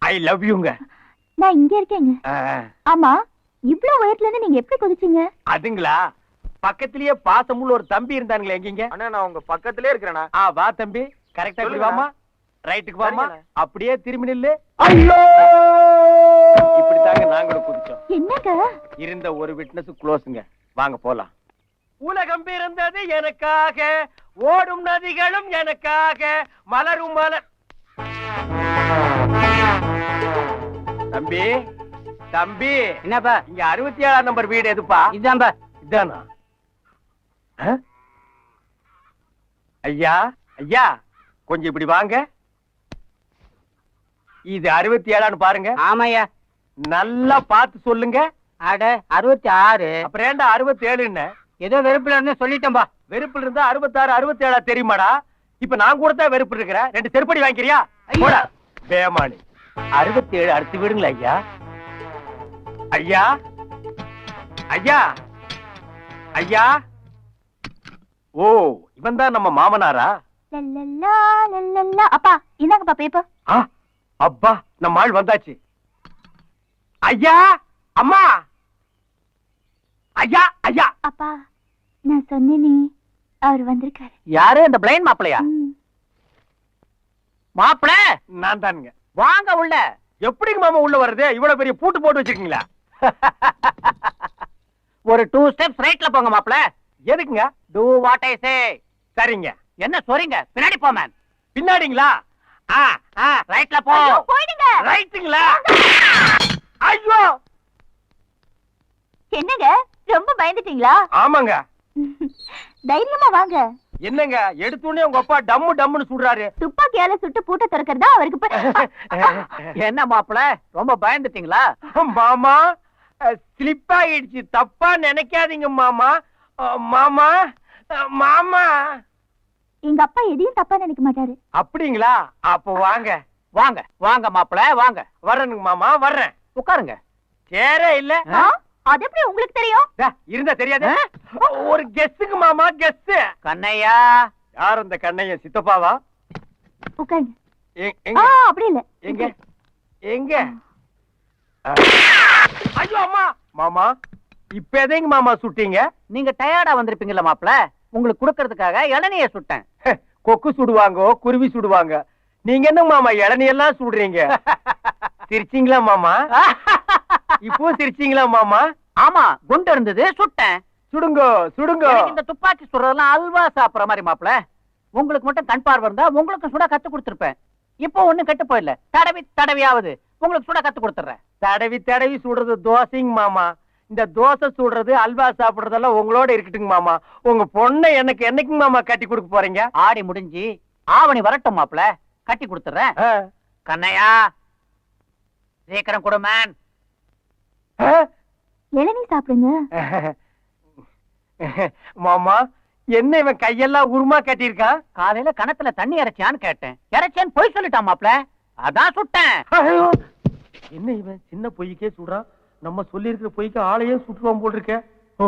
ஐ லவ் யூங்க. நான் இங்க இருக்கேங்க. ஆமா, இவ்வளவு உயரத்துல இருந்து நீங்க எப்படி குதிச்சீங்க? அதுங்களா, பக்கத்திலேயே பாசமுள்ள ஒரு தம்பி இருந்தானுங்களே. எங்கீங்க? அண்ணா நான் உங்க பக்கத்திலே இருக்கிறேனா? வா தம்பி, கரெக்டா இப்படி வாமா, ரைட்டுக்கு வாமா, அப்படியே திரும்பி நில்லு. ஐயோ, இப்படித்தாங்க நாங்களும் குதிச்சோம். என்னங்க? இருந்த ஒரு விட்னஸ் க்ளோஸ்ங்க. வாங்க போலாம். உலகம் பிறந்தது எனக்காக, ஓடும் நதிகளும் எனக்காக, மலரும் மலர். தம்பி தம்பி, என்னப்பா? இங்க 67ஆம் நம்பர் வீடு எதுப்பா? இதான்பா. இதானா? ஐயா ஐயா, கொஞ்சம் இப்படி வாங்க. இது 67ஆன்னு பாருங்க. ஆமாய்யா. நல்லா பார்த்து சொல்லுங்க. அட 66. அப்புறம் ஏன்டா 67ன்னு? ஏதோ வெறுப்புல இருந்து சொல்லிட்டேன்பா. வெறுப்புல இருந்தா 66 67 தெரியுமாடா? இப்ப நான் கூட தான் வெறுப்பு இருக்கிறேன். 2 செருப்படி வாங்கிக்கிறியா? போடா பேமானி. 67 அடுத்து விடுங்களா ஐயா. ஐயா ஐயா ஐயா. ஓ, இவன் தான் நம்ம மாமனாரா? லல்லல்லா, லல்லல்லா. அப்பா இந்தாங்கப்பா பேப்பர். அப்பா, நம்ம ஆள் வந்தாச்சு. ஐயா, அம்மா, ஐயா ஐயா. அப்பா, நான் சொன்னேனே, அவர் வந்திருக்காரு. யாரு? அந்த பிளைன் மாப்பிளையா? மாப்பிள நான் தானுங்க. வாங்க உள்ள. எப்படிங்க மாமா உள்ள வருது? இவ்வளவு பெரிய பூட்டு போட்டு வச்சிருக்கீங்களா? ஒரு 2 ஸ்டெப்ஸ் ரைட்ல போங்க மாப்பிள. எதுக்குங்க? Do what I say. சரிங்க. என்ன சொல்றீங்க? பின்னாடி போ மேன். பின்னாடிங்களா? ரைட்ல போ. போயிடுங்க. ரைட்டுங்களா? ஐயோ, என்னங்க, ரொம்ப பயந்துட்டீங்களா? ஆமாங்க. தைரியமா வாங்க. என்னங்க எடுத்தோடனே உங்க அப்பா டம்மு டம்முன்னு சுடுறாரு. துப்பாக்கியால சுட்டு பூட்ட திறக்கிறதா அவருக்கு. என்ன மாப்பிள ரொம்ப பயந்துட்டீங்களா? மாமா ஸ்லிப் ஆயிடுச்சு, தப்பா நினைக்காதீங்க மாமா. மாமா மாமா. எங்க அப்பா எதையும் தப்பா நினைக்க மாட்டாரு. அப்படிங்களா? அப்ப வாங்க வாங்க வாங்க மாப்பிள வாங்க. வர்றேனுங்க மாமா, வர்றேன். உட்காருங்க. சேரே இல்ல. அது எப்படி உங்களுக்கு தெரியும்? இருந்தா தெரியாது. ஒரு கெஸ்ஸுக்கு மாமா, கெஸ். கண்ணையா? யார் அந்த கண்ணையன்? சித்தப்பாவா? உட்காருங்க. எங்க அப்படி இல்ல. எங்க எங்க? ஐயோ அம்மா. மாமா இப்ப எதைங்க மாமா சுட்டீங்க? நீங்க டயர்டா வந்திருப்பீங்கல்ல மாப்பிள, உங்களுக்கு குடுக்கறதுக்காக இளநிய சுட்டேன். கொக்கு சுடுவாங்க, குருவி சுடுவாங்க. நீங்க என்ன மாமா இளநியெல்லாம் சுடுறீங்க? சிரிச்சீங்களா மாமா? இப்போ சிரிச்சீங்களா மாமா? ஆமா, குண்டு இருந்தது சுட்டேன். சுடுங்க சுடுங்க. எனக்கு இந்த துப்பாக்கி சுடுறதெல்லாம் அல்வா சாப்பிடுற மாதிரி மாப்பிள. உங்களுக்கு மட்டும் கண் பார்வை இருந்தா உங்களுக்கு சுட கத்து கொடுத்திருப்பேன். இப்போ ஒண்ணும் கெட்டு போயிடல. தடவி தடவியாவது உங்களுக்கு சுட கத்து கொடுத்துறேன். தடவி தடவி சுடுறது தோசைங்க மாமா. இந்த தோசை சுடுறது அல்வா சாப்பிடுறதெல்லாம் உங்களோட இருக்கட்டுங்க மாமா. உங்க பொண்ணை எனக்கு என்னைக்குங்க மாமா கட்டி கொடுக்க போறீங்க? ஆடி முடிஞ்சு ஆவணி வரட்டும் மாப்பிள, கட்டி கொடுத்துறேன். கண்ணையா சீக்கிரம் கொடு மேன். இளநீ சாப்பிடுங்க. மாமா என்ன இவன் கையெல்லாம் உருமா கட்டியிருக்கான்? காலையில கணத்துல தண்ணி இறைச்சியான்னு கேட்டேன். இறைச்சேன்னு பொய் சொல்லிட்டான் மாப்பிள, அதான் சுட்டேன். என்ன இவன் சின்ன பொய்க்கே சுடுறான்? நம்ம சொல்லி இருக்கிற பொய்க்கு ஆளையே சுட்டுவான் போல் இருக்க. ஓ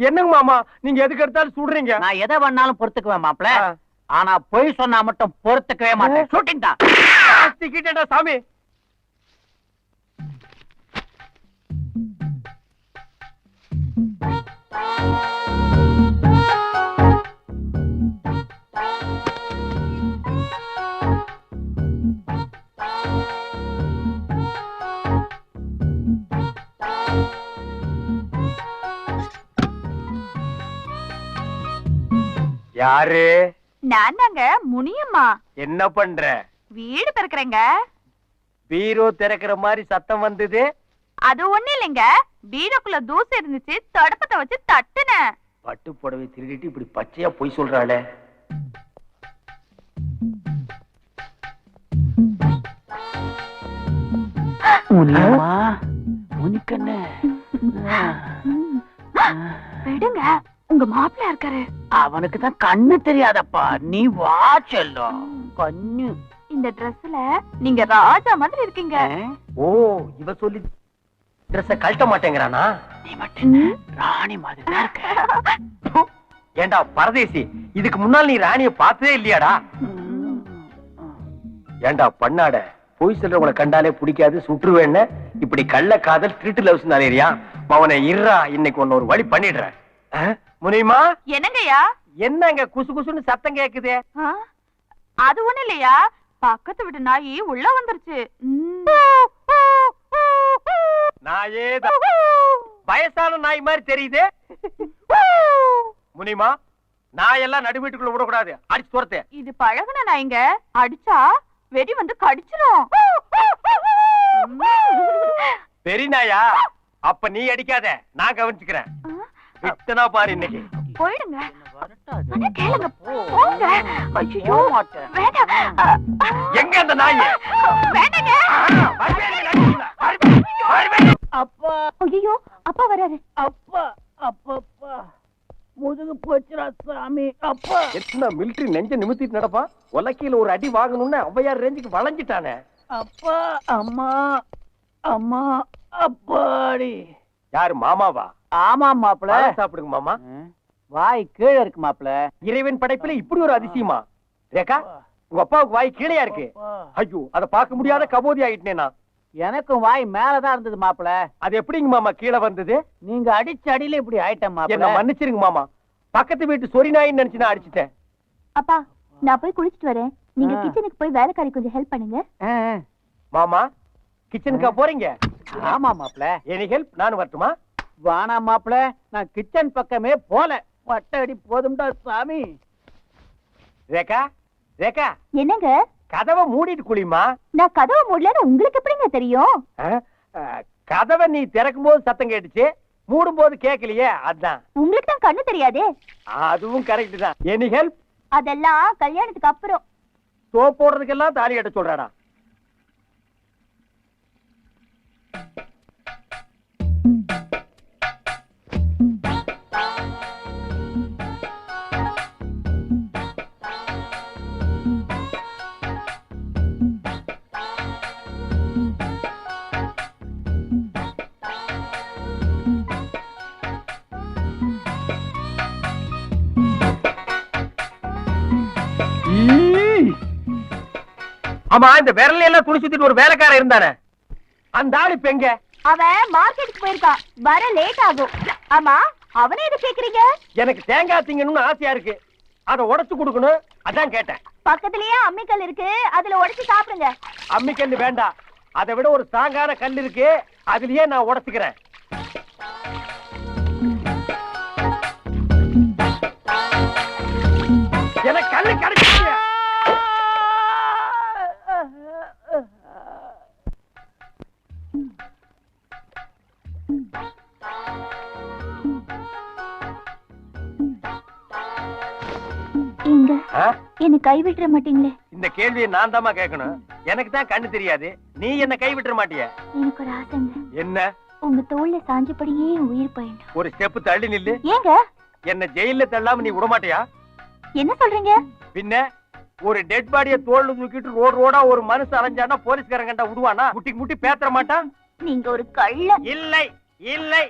என்னங்க மாமா நீங்க எதுக்கு எடுத்தாலும் சுடுறீங்க? நான் எதை வேணாலும் பொறுத்துக்குவேன் மாப்பிள, ஆனா பொய் சொன்னா மட்டும் பொறுத்துக்கவே மாட்டேன். ஷூட்டிங் தான். சிக்கிட்டேன்டா சாமி. யாரு? நான் தாங்க முனியம்மா. என்ன பண்ற? வீடு திறக்கிறேங்க. பீரோ திறக்கிற மாதிரி சத்தம் வந்தது. அது ஒண்ணு இல்லைங்க, பீரோக்குள்ள தூசு இருந்துச்சு, தடுப்பத்தை வச்சு தட்டுனேன். பட்டு புடவை திருடிட்டு இப்படி பச்சையா பொய் சொல்றாளே. முனியம்மா முனிக்கண்ணு. விடுங்க, உங்க மாப்பிள்ள இருக்காரு. அவனுக்கு தான் கண்ணு தெரியாதப்பா, நீ வா செல்லும். கண்ணு இந்த ட்ரெஸ்ல நீங்க ராஜா மாதிரி இருக்கீங்க. ஓ இவ சொல்லி ட்ரெஸ்ஸ கழட்ட மாட்டேங்கிறானா? நீ மட்டும் ராணி மாதிரி தான் இருக்க. ஏண்டா பரதேசி, இதுக்கு முன்னால் நீ ராணிய பார்த்ததே இல்லையாடா? ஏண்டா பண்ணாட, பொய் சொல்றவங்களை கண்டாலே பிடிக்காது, சுற்றுவேன்னு இப்படி கள்ள காதல் திருட்டு லவ்ஸ் நிறையா. அவனை இருறா, இன்னைக்கு ஒன்னு ஒரு வழி பண்ணிடுறேன். முனியுமா என்னங்கய்யா? என்னங்க குசு குசுன்னு சத்தம் கேக்குதே? அது ஒண்ணு இல்லையா, பக்கத்து வீட்டு நாயி உள்ள வந்துருச்சு. நாயே வயசான நாய் மாதிரி தெரியுது. முனியுமா நாயெல்லாம் நடு வீட்டுக்குள்ள விடக்கூடாது, அடிச்சு துரத்து. இது பழகுன நாய்ங்க, அடிச்சா வெடி வந்து கடிச்சிரும். பெரிய நாயா? அப்ப நீ அடிக்காத, நான் கவனிச்சுக்கிறேன். விட்டனா பாரு இன்னைக்கு. போயிடுங்க. அண்ணா கேளுங்க, போங்க. ஐயோ வேண்டாம். எங்க அந்த நாய்? வேண்டாங்க. அப்பா ஐயோ அப்பா வராரு. அப்பா அப்பப்பா முதுகு போச்சுடா சாமி. அப்பா என்ன மிலிட்டரி நெஞ்ச நிமித்திட்டு நடப்பா? உலக்கையில ஒரு அடி வாங்கணும்னு ஔவையார் ரேஞ்சுக்கு வளைஞ்சிட்டானே. அப்பா அம்மா அம்மா அப்பாடி. யாரு மாமாவா? ஆமா மாப்பிள. சாப்பிடுங்க மாமா. வாய் கீழே இருக்கு மாப்பிள. இறைவன் படைப்புல இப்படி ஒரு அதிசயமா? ரேகா உங்க அப்பாவுக்கு வாய் கீழையா இருக்கு. ஐயோ அத பார்க்க முடியாத கபோதி ஆயிட்டேனா. எனக்கும் வாய் மேலதான் இருந்தது மாப்பிள. அது எப்படிங்க மாமா கீழே வந்தது? நீங்க அடிச்ச அடியில இப்படி ஆயிட்டேன் என்ன மாப்பிள. மன்னிச்சிருங்க மாமா, பக்கத்து வீட்டு சொரி நாயின்னு நினைச்சு நான் அடிச்சிட்டேன். அப்பா நான் போய் குளிச்சிட்டு வரேன், நீங்க கிச்சனுக்கு போய் வேலைக்காரி கொஞ்சம் ஹெல்ப் பண்ணுங்க. மாமா கிச்சனுக்கா போறீங்க? ஆமா மாப்பிள. Any help? நான் வரட்டுமா? வானா மாப்பிள, நான் கிச்சன் பக்கமே போல. வட்ட அடி போதும்டா சாமி. ரேகா ரேகா என்னங்க? கதவை மூடிட்டு குளிமா. நான் கதவை மூடலன்னு உங்களுக்கு எப்படிங்க தெரியும்? கதவை நீ திறக்கும் போது சத்தம் கேட்டுச்சு, மூடும் போது கேட்கலையே அதான். உங்களுக்கு தான் கண்ணு தெரியாதே. அதுவும் கரெக்ட் தான். Any help? அதெல்லாம் கல்யாணத்துக்கு அப்புறம். சோப் போடுறதுக்கெல்லாம் தாலி கட்ட சொல்றாடா. ஆமா, இந்த விரல எல்லாம் துணி சுத்திட்டு ஒரு வேலைக்காரன் இருந்தானே, அந்த ஆளு இப்ப எங்க? அவன் மார்க்கெட்டுக்கு போயிருக்கான், வர லேட் ஆகும். ஆமா, அவனே எது கேக்குறீங்க? எனக்கு தேங்காய் திங்கணும்னு ஆசையா இருக்கு, அத உடைச்சு கொடுக்கணும், அதான் கேட்டேன். பக்கத்துலயே அம்மிக்கல் இருக்கு, அதுல உடைச்சு சாப்பிடுங்க. அம்மிக்கல் வேண்டாம், அதை விட ஒரு ஸ்ட்ராங்கான கல் இருக்கு, அதுலயே நான் உடைச்சுக்கிறேன். எனக்கு கல்லு கிடைச்சிருச்சு. இங்க என்ன கைவிட்டுற மாட்டீங்களே? இந்த கேள்வியை நான் தாமா கேட்கணும். எனக்கு தான் கண்ணு தெரியாது, நீ என்ன கைவிட்டுற மாட்டிய? எனக்கு ஒரு ஆசைங்க. என்ன? உங்க தோல்ல சாஞ்சபடியே உயிர் போயிடும். ஒரு ஸ்டெப் தள்ளி நில்லு. ஏங்க என்ன ஜெயில தள்ளாம நீ விட மாட்டியா? என்ன சொல்றீங்க? பின்ன ஒரு டெட் பாடிய தோல்ல தூக்கிட்டு ரோடு ரோடா ஒரு மனுஷன் அலைஞ்சானா போலீஸ்காரங்க கண்டா விடுவானா? முட்டி முட்டி பேத்தற மாட்டான். நீங்க ஒரு கள்ள. இல்லை இல்லை.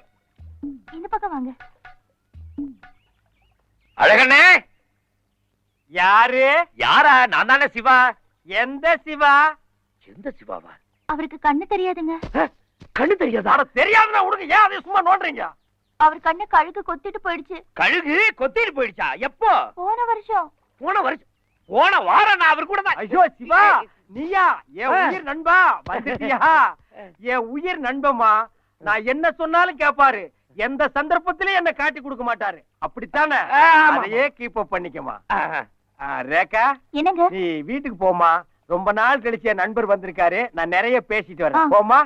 இந்த பக்கம் வாங்க. அழகண்ணே. யாரு? யாரா? நான் தானே சிவா. எந்த சிவா? எந்த சிவாவா? அவருக்கு கண்ணு தெரியாதுங்க. கண்ணு தெரியாதா? தெரியாதுன்னா விடுங்க, ஏன் அதை சும்மா நோண்டுறீங்க? அவர் கண்ணு கழுகு கொத்திட்டு போயிடுச்சு. கழுகு கொத்திட்டு போயிடுச்சா? எப்போ? போன வருஷம். போன வருஷம்? போன வாரம் நான் அவர் கூட தான். ஐயோ சிவா, நீயா? என் உயிர் நண்பா வந்துட்டியா? என் உயிர் நண்பமா, நான் என்ன சொன்னாலும் கேப்பாரு, எந்த சந்தர்ப்பத்திலயும் என்ன காட்டி கொடுக்க மாட்டாரு, அப்படித்தானே? அதையே கீப் அப் பண்ணிக்கமா. ரேகா, என்னங்க? நீ வீட்டுக்கு போமா, ரொம்ப நாள் கழிச்சு என் நண்பர் வந்திருக்காரு, நான் நிறைய பேசிட்டு வரேன். போமா.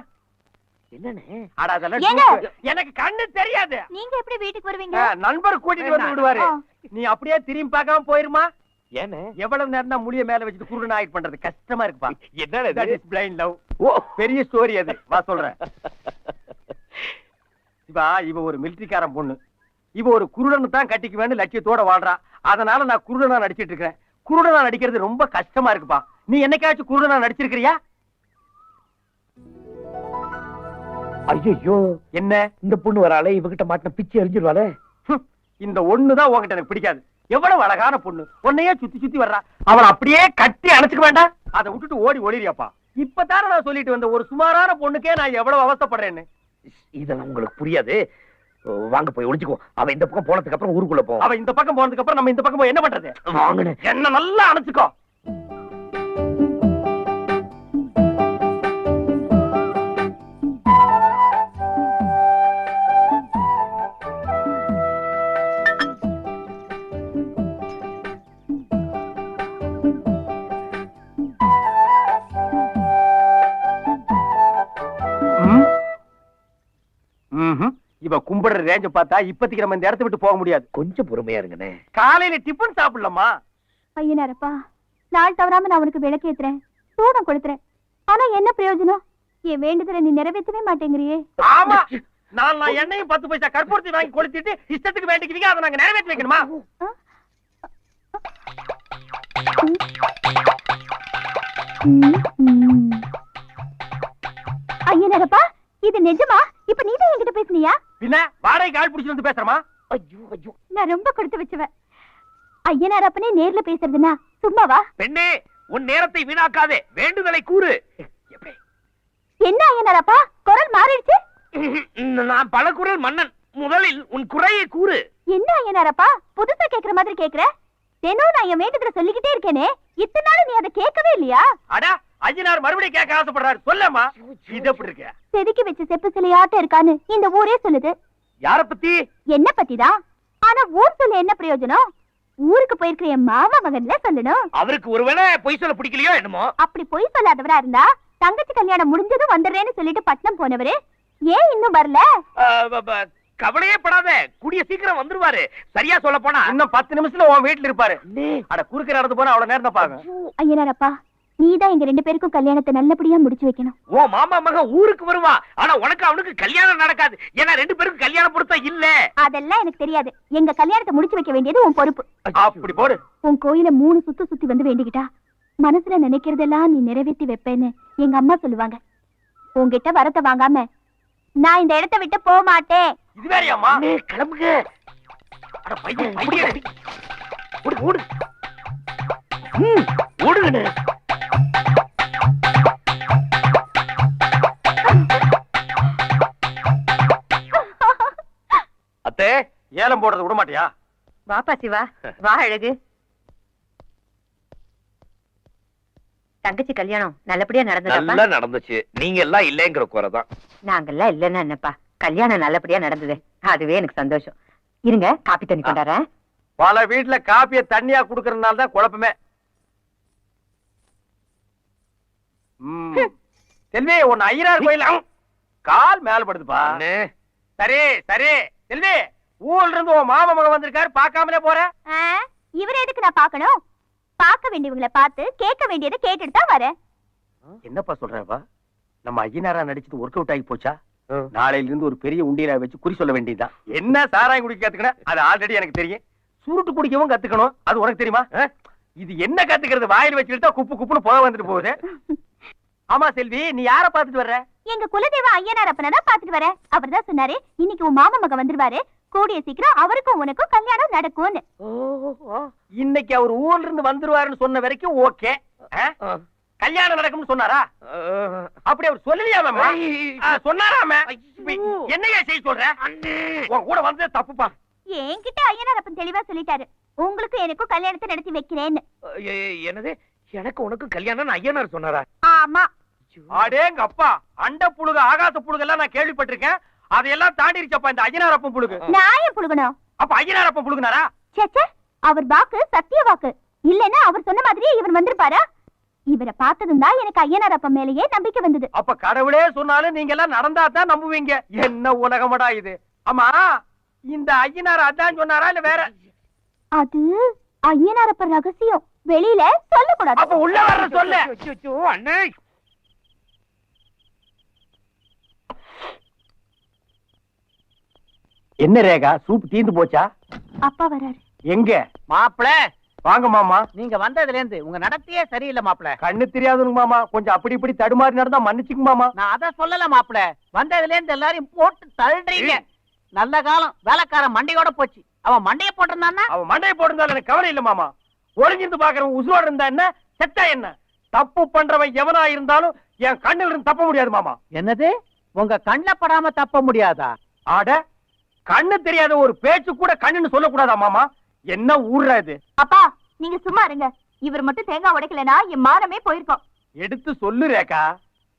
என்னன்னு? அட அதெல்லாம் ஏங்க? எனக்கு கண்ணு தெரியாது. நீங்க எப்படி வீட்டுக்கு வருவீங்க? நண்பர் கூட்டிட்டு வந்து விடுவாரு, நீ அப்படியே திரும்பி பார்க்காம போயிருமா. ஏன்னு? எவ்வளவு நேரம் தான் முடிய மேல வச்சுட்டு குருடன் ஆயிட் பண்றது? கஷ்டமா இருக்குப்பா. என்னது? That is blind love. ஓ, பெரிய ஸ்டோரி அது, வா சொல்றேன். இவ ஒரு மிலிட்டரிக்காரன் பொண்ணு, இவ ஒரு குருடன் தான் கட்டிக்குவேன்னு லட்சியத்தோட வாழ்றா. அதனால நான் குருடனா நடிச்சிட்டு இருக்கேன். குருடனா நடிக்கிறது ரொம்ப கஷ்டமா இருக்குப்பா. நீ என்னைக்காச்சும் குருடனா நடிச்சிருக்கிறியா? ஐயோ, என்ன இந்த பொண்ணு வராளே, இவகிட்ட மாட்டின பிச்சு எரிஞ்சிருவாளே. இந்த ஒண்ணுதான் உன்கிட்ட எனக்கு பிடிக்காது. எவ்வளவு அழகான பொண்ணு, உன்னையே சுத்தி சுத்தி வர்றா. அவளை அப்படியே கட்டி அணைச்சுக்க வேண்டாம், அதை விட்டுட்டு ஓடி ஓடிறியாப்பா. இப்பதானே நான் சொல்லிட்டு வந்த ஒரு சுமாரான பொண்ணுக்கே நான் எவ்வளவு அவஸ்தைப்படுறேன்னு. இதெல்லாம் உங்களுக்கு புரியாது. வாங்க போய் ஒளிச்சுக்கோ. அவ இந்த பக்கம் போனதுக்கு அப்புறம் ஊருக்குள்ள போவோம். அவ இந்த பக்கம் போனதுக்கு அப்புறம் நம்ம இந்த பக்கம் போய் என்ன பண்றது? வாங்கன்னு என்ன நல்லா அணைச்சுக்கோ. இவ கும்பிடுற ரேஞ்ச பார்த்தா இப்பத்திக்கு நம்ம இந்த இடத்தை விட்டு போக முடியாது. கொஞ்சம் பொறுமையா இருங்கண்ணே. காலையில டிபன் சாப்பிடலாமா? ஐயனாரப்பா, நாள் தவறாம நான் உனக்கு விளக்கேத்துறேன், சூடம் கொடுத்துறேன். ஆனா என்ன பிரயோஜனம்? என் வேண்டுதலை நீ நிறைவேற்றவே மாட்டேங்கிறியே. ஆமா, நான் எண்ணெயும் 10 பைசா கற்பூரத்தை வாங்கி கொளுத்திட்டு இஷ்டத்துக்கு வேண்டிக்கிறீங்க, அதை நாங்க நிறைவேற்றி வைக்கணுமா? ஐயனாரப்பா, இது நிஜமா? இப்ப நீதான் என்கிட்ட பேசுனியா? பின்ன வாடகைக்கு ஆள் பிடிச்சு வந்து பேசுறமா? ஐயோ ஐயோ, நான் ரொம்ப கொடுத்து வச்சுவேன். ஐயனாரப்பனே நேர்ல பேசுறதுன்னா சும்மாவா? பெண்ணே, உன் நேரத்தை வீணாக்காதே, வேண்டுதலை கூறு. என்ன ஐயனாரப்பா, குரல் மாறிடுச்சு? நான் பல குரல் மன்னன், முதலில் உன் குறையை கூறு. என்ன ஐயனாரப்பா, புதுசா கேக்குற மாதிரி கேக்குற? தினம் நான் என் வேண்டுதலை சொல்லிக்கிட்டே இருக்கேனே, இத்தனை நாள் நீ அதை கேட்கவே இல்லையா? அடா, ஐயனார் மறுபடியும் கேட்க ஆசைப்படுறாரு, சொல்லமா. இது எப்படி இருக்க? செதுக்கி வச்ச செப்பு சிலையாட்டம் இருக்கான்னு இந்த ஊரே சொல்லுது. யார பத்தி? என்ன பத்திதான். ஆனா ஊர் சொல்ல என்ன பிரயோஜனம்? ஊருக்கு போயிருக்கிற என் மாமா மகன்ல சொல்லணும். அவருக்கு ஒருவேளை பொய் சொல்ல பிடிக்கலையோ என்னமோ. அப்படி பொய் சொல்லாதவரா இருந்தா தங்கச்சி கல்யாணம் முடிஞ்சதும் வந்துடுறேன்னு சொல்லிட்டு பட்னம் போனவரு ஏன் இன்னும் வரல? கவலையே படாத, கூடிய சீக்கிரம் வந்துருவாரு. சரியா சொல்ல போனா இன்னும் 10 நிமிஷத்துல உன் வீட்டுல இருப்பாரு. அட குறுக்க நடந்து போனா அவ்வளவு நேரம் தான் பாக்க. ஐயனாரப்பா, நீதான் எங்க 2 பேருக்கும் கல்யாணத்தை நல்லபடியா முடிச்சு வைக்கணும். ஓ மாமா மகன் ஊருக்கு வருவா, ஆனா உனக்கு அவனுக்கு கல்யாணம் நடக்காது. ஏன்னா 2 பேருக்கும் கல்யாணம் பொருத்தம் இல்ல. அதெல்லாம் எனக்கு தெரியாது. எங்க கல்யாணத்தை முடிச்சு வைக்க வேண்டியது உன் பொறுப்பு. அப்படி போடு. உன் கோயில 3 சுத்தி வந்து வேண்டிக்கிட்டா மனசுல நினைக்கிறதெல்லாம் நீ நிறைவேற்றி வைப்பேன்னு எங்க அம்மா சொல்லுவாங்க. உன்கிட்ட வரத்தை வாங்காம நான் இந்த இடத்தை விட்டு போக மாட்டேன். இது வேறையாம்மா? கிளம்புங்க. அட பையன் பையன் ஓடு ஓடு. ஓடுங்கண்ணே. அத்தே, ஏலம் போடுறது விட மாட்டியா? வாப்பா சிவா, வா அழகு. தங்கச்சி கல்யாணம் நல்லபடியா நடந்ததா? நல்லா நடந்துச்சு. நீங்க எல்லாம் இல்லங்கிற குறைதான். நாங்கெல்லாம் இல்லன்னா என்னப்பா, கல்யாணம் நல்லபடியா நடந்தது, அதுவே எனக்கு சந்தோஷம். இருங்க, காப்பி தண்ணி கொண்டாறேன். பல வீட்டுல காப்பிய தண்ணியா குடுக்கறதுனால தான் குழப்பமே. செல்வி, உன் ஐயனார் கோயில் கால் மேல படுதுப்பா. சரி சரி செல்வி, ஊர்ல இருந்து உன் மாமா மகன் வந்திருக்காரு, பாக்காமலே போற. இவரை எதுக்கு நான் பாக்கணும்? பார்க்க வேண்டியவங்களை பார்த்து கேட்க வேண்டியதை கேட்டுட்டு தான் வரேன். என்னப்பா சொல்றப்பா? நம்ம ஐயனாரா நடிச்சது ஒர்க் அவுட் ஆகி போச்சா? நாளையில இருந்து ஒரு பெரிய உண்டியலா வச்சு குறி சொல்ல வேண்டியதுதான். என்ன சாராயம் குடிக்க கத்துக்கணும், அது ஆல்ரெடி எனக்கு தெரியும். சுருட்டு குடிக்கவும் கத்துக்கணும், அது உனக்கு தெரியுமா? இது என்ன கத்துக்கிறது? வாயில் வச்சுக்கிட்டா குப்பு குப்புன்னு போக வந்துட்டு போகுது. ஆமா செல்வி, நீ யார பாத்துட்டு வர்ற? எங்க குலதெய்வ ஐயனார் அப்பனை தான் பாத்துட்டு வரேன். அவர் தான் சொன்னாரு, இன்னைக்கு உன் மாமா மகன் வந்துருவாரு, கூடிய சீக்கிரம் அவருக்கும் உனக்கும் கல்யாணம் நடக்கும்னு. இன்னைக்கு அவர் ஊர்ல இருந்து வந்துருவாருன்னு சொன்ன வரைக்கும் ஓகே. கல்யாணம் நடக்கும்னு சொன்னாரா? அப்படி அவர் சொல்லலையாம? சொன்னாராம? என்னையா செய்ய சொல்ற? உன் கூட வந்தது தப்புப்பா. என்கிட்ட ஐயனார் அப்பன் தெளிவா சொல்லிட்டாரு, உங்களுக்கு எனக்கும் கல்யாணத்தை நடத்தி வைக்கிறேன்னு. என்னது, எனக்கு உனக்கு கல்யாணம் ஐயனார் சொன்னாரா? ஆமா. அடேங்க அப்பா, அண்ட புழுகு ஆகாச புழுகு எல்லாம் நான் கேள்விப்பட்டிருக்கேன். அதையெல்லாம் தாண்டிருச்சப்பா இந்த ஐயனார் அப்பன் புழுகு. நான் ஏன் புழுகணும்? அப்ப ஐயனார் அப்பன் புழுகுனாரா? சேச்சே, அவர் வாக்கு சத்திய வாக்கு. இல்லன்னா அவர் சொன்ன மாதிரியே இவர் வந்திருப்பாரா? இவரை பார்த்ததும் தான் எனக்கு ஐயனார் அப்பன் மேலேயே நம்பிக்கை வந்தது. அப்ப கடவுளே சொன்னாலும் நீங்க எல்லாம் நடந்தா தான் நம்புவீங்க. என்ன உலகமடா இது? ஆமா, இந்த ஐயனார் அதான் சொன்னாரா இல்ல வேற? அது ஐயனார் அப்பன் ரகசியம், வெளியில சொல்லக்கூடாது. அப்ப உள்ள வர்ற சொல்லு. அண்ணே, என்ன ரேகா, சூப் தீந்து போச்சா? அப்பா வராரு. எங்க? மாப்பிள, வாங்க மாமா. நீங்க வந்ததுல இருந்து உங்க நடத்தையே சரியில்லை மாப்பிள. கண்ணு தெரியாதுங்க மாமா, கொஞ்சம் அப்படி இப்படி தடுமாறி நடந்தா மன்னிச்சுங்க மாமா. நான் அத சொல்லல மாப்பிள, வந்ததுல இருந்து எல்லாரையும் போட்டு தள்ளுறீங்க. நல்ல காலம் வேலைக்காரன் மண்டையோட போச்சு. அவன் மண்டைய போட்டிருந்தான்னா? அவன் மண்டையை போட்டிருந்தாலும் எனக்கு கவலை இல்ல மாமா. ஒளிஞ்சிருந்து பாக்குறவன் உசுரோட இருந்தா என்ன, செத்தா என்ன? தப்பு பண்றவன் எவனா இருந்தாலும் என் கண்ணில் இருந்து தப்ப முடியாது மாமா. என்னது, உங்க கண்ணுல படாம தப்ப முடியாதா? ஆட, கண்ணு தெரியாத ஒரு பேச்சு கூட கண்ணுன்னு சொல்லக்கூடாதா மாமா? என்ன ஊர்ரா இது? அப்பா, நீங்க சும்மா இருங்க. இவர் மட்டும் தேங்காய் உடைக்கலனா என் மானமே போயிருக்கும். எடுத்து சொல்லு ரேகா.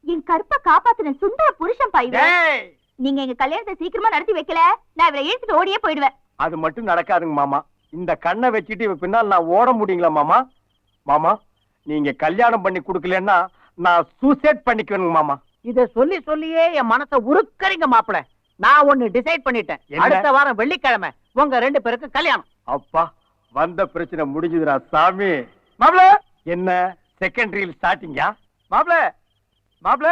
என் கருப்பை காப்பாத்தின சுந்தர புருஷன் பாய்வே. டேய், நீங்க எங்க கல்யாணத்தை சீக்கிரமா நடத்தி வைக்கல, நான் இவரை இழுத்துட்டு ஓடியே போயிடுவேன். அது மட்டும் நடக்காதுங்க மாமா. இந்த கண்ணை வச்சுட்டு இவ பின்னால் நான் ஓட முடியுங்களா மாமா? மாமா, நீங்க கல்யாணம் பண்ணி கொடுக்கலன்னா நான் சூசைட் பண்ணிக்குவேனுங்க மாமா. இத சொல்லி சொல்லியே என் மனசை உருக்கறீங்க மாப்பிள. நான் ஒண்ணு டிசைட் பண்ணிட்டேன். என்ன? அடுத்த வாரம் வெள்ளிக்கிழமை உங்க 2 பேருக்கு கல்யாணம். அப்பா, வந்த பிரச்சனை முடிஞ்சுதுடா சாமி. மாப்ள, என்ன செகண்டரியில் ஸ்டார்டிங்கா? மாப்ள, மாப்ள,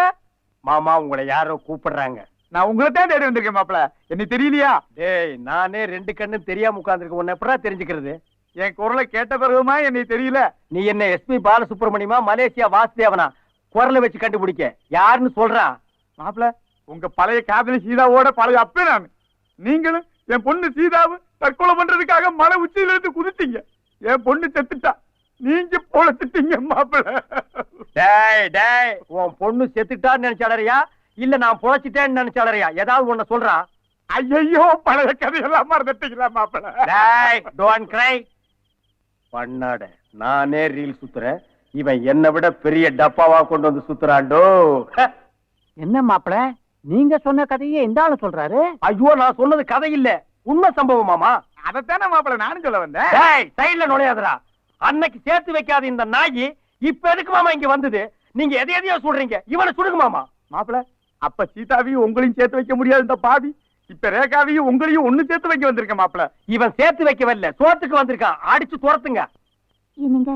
மாமா உங்களை யாரோ கூப்பிடுறாங்க. நான் உங்களை தான் தேடி வந்திருக்கேன் மாப்ள. என்ன தெரியலையா? டேய், நானே 2 கண்ணு தெரியாம உட்கார்ந்திருக்கேன். உன்னை எப்படா தெரிஞ்சுக்கிறது? என் குரலை கேட்ட பிறகுமா என்னை தெரியல? நீ என்ன எஸ்பி பாலசுப்ரமணியமா, மலேசியா வாசுதேவனா? குரலை வச்சு கண்டுபிடிக்க யாருன்னு சொல்றான்? மாப்ள, உங்க பழைய காதலி சீதாவோட பழைய அப்பே நான். நீங்களும் என் பொண்ணு சீதாவை தற்கொலை பண்றதுக்காக மலை உச்சியில இருந்து குதித்தீங்க. என் பொண்ணு செத்துட்டா, நீங்க பொழைச்சிட்டீங்க மாப்பிள. டேய் டேய், உன் பொண்ணு செத்துட்டான்னு நினைச்சாளறியா இல்ல நான் பொழைச்சிட்டேன்னு நினைச்சாளறியா? ஏதாவது ஒண்ணு சொல்றா. ஐயோ, பழைய கதையெல்லாம் மறந்துட்டீங்களா மாப்பிள? டேய், டோன்ட் கிரை. பண்ணாட, நானே ரீல் சுத்துறேன், இவன் என்னை விட பெரிய டப்பாவா கொண்டு வந்து சுத்துறாண்டோ. என்ன மாப்பிள, நீங்க சொன்ன கதையே இந்த ஆளு சொல்றாரு? ஐயோ, நான் சொன்னது கதை இல்ல, உண்மை சம்பவம் மாமா. அதத்தானே மாப்பிள நானும் சொல்ல வந்தேன். டேய், சைடுல நுழையாதடா. அன்னைக்கு சேர்த்து வைக்காத இந்த நாயி இப்ப எதுக்கு மாமா இங்க வந்தது? நீங்க எதையோ சொல்றீங்க, இவனை சுடுங்க மாமா. மாப்பிள, அப்ப சீதாவையும் உங்களையும் சேர்த்து வைக்க முடியாது இந்த பாவி. இப்ப ரேகாவையும் உங்களையும் ஒண்ணு சேர்த்து வைக்க வந்திருக்கேன் மாப்பிள. இவன் சேர்த்து வைக்க வரல, சோத்துக்கு வந்திருக்கான். அடிச்சு துரத்துங்க. என்னங்க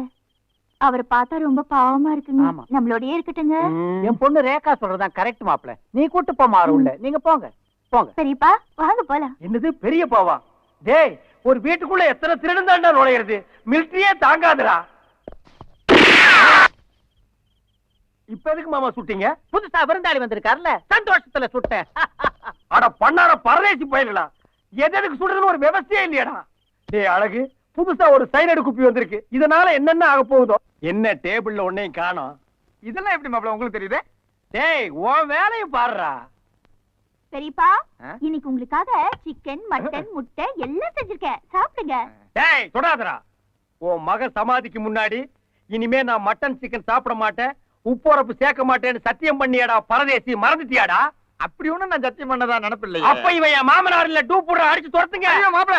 அவரை பார்த்தா ரொம்ப பாவமா இருக்குங்க. ஆமா. நம்மளோடயே இருக்கட்டுங்க. என் பொண்ணு ரேகா சொல்றதுதான் கரெக்ட் மாப்ள. நீ கூட்டு போ மாறு உள்ள. நீங்க போங்க போங்க. சரிப்பா வாங்க போலாம். என்னது பெரிய பாவா? டேய், ஒரு வீட்டுக்குள்ள எத்தனை திருடன் தாண்டா நுழையிறது? மிலிட்டரியே தாங்காதுடா. இப்ப எதுக்கு மாமா சுட்டீங்க? புதுசா விருந்தாளி வந்திருக்காருல்ல, சந்தோஷத்துல சுட்டேன். அட பண்ணார பரதேசி போயிடலாம். எதுக்கு சுடுறதுன்னு ஒரு விவசாயம் இல்லையாடா? டேய் அழகு, புதுசா ஒரு சைனடு குப்பி வந்திருக்கு. இதனால என்னென்ன ஆக போகுதோ? என்ன டேபிள்ல ஒன்னையும் காணோம். இதெல்லாம் எப்படி மாப்பிள உங்களுக்கு தெரியுது? டேய், உன் வேலையும் பாருடா. பெரியப்பா இன்னைக்கு உங்களுக்காக சிக்கன் மட்டன் முட்டை எல்லாம் செஞ்சிருக்கேன், சாப்பிடுங்க. டேய் தொடாதடா. உன் மக சமாதிக்கு முன்னாடி இனிமே நான் மட்டன் சிக்கன் சாப்பிட மாட்டேன், உப்புரப்பு சேர்க்க மாட்டேன்னு சத்தியம் பண்ணியாடா பரதேசி, மறந்துட்டியாடா? அப்படி ஒண்ணும் நான் சத்தியம் பண்ணதா நினைப்பில்லையே. அப்ப இவன் என் மாமனார் இல்ல, டூ போடுற, அடிச்சு துரத்துங்க.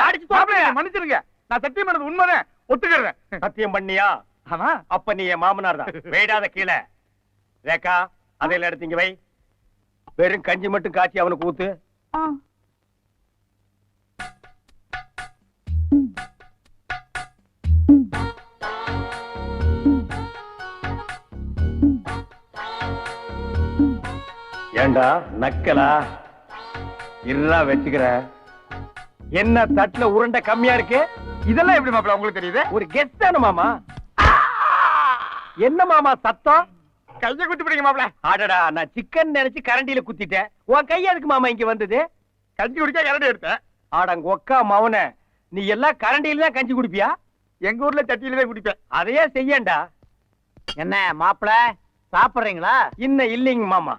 அடிச்சு துரத்துங்க. மன்னிச்சிருங்க, நான் சத்தியம் பண்ணது உண்மைதான், ஒத்துக்கிறேன். சத்தியம் பண்ணியா? ஆமா. அப்ப நீ என் மாமனார் தான். வெயிடாத கீழே. ரேகா, அதையில எடுத்தீங்க வை. வெறும் கஞ்சி மட்டும் காய்ச்சி அவனுக்கு ஊத்து. ஆ. ஏண்டா நக்கலா? இருடா வச்சுக்கிற. என்ன தட்டுல உருண்டை கம்மியா இருக்கு? இதெல்லாம் எப்படி மாப்பிள உங்களுக்கு தெரியுது? ஒரு கெஸ்ட் தானே மாமா. என்ன மாமா சத்தம்? கையை குத்தி பிடிங்க மாப்பிள. ஆடடா, நான் சிக்கன் நினைச்சு கரண்டியில குத்திட்டேன். உன் கை எதுக்கு மாமா இங்க வந்தது? கஞ்சி குடிக்க கரண்டி எடுத்தேன். ஆடங்க ஒக்கா மவன, நீ எல்லாம் கரண்டியில தான் கஞ்சி குடிப்பியா? எங்க ஊர்ல சட்டியில தான் குடிப்பேன். அதையே செய்யண்டா. என்ன மாப்ள சாப்பிடுறீங்களா? இன்னும் இல்லைங்க மாமா.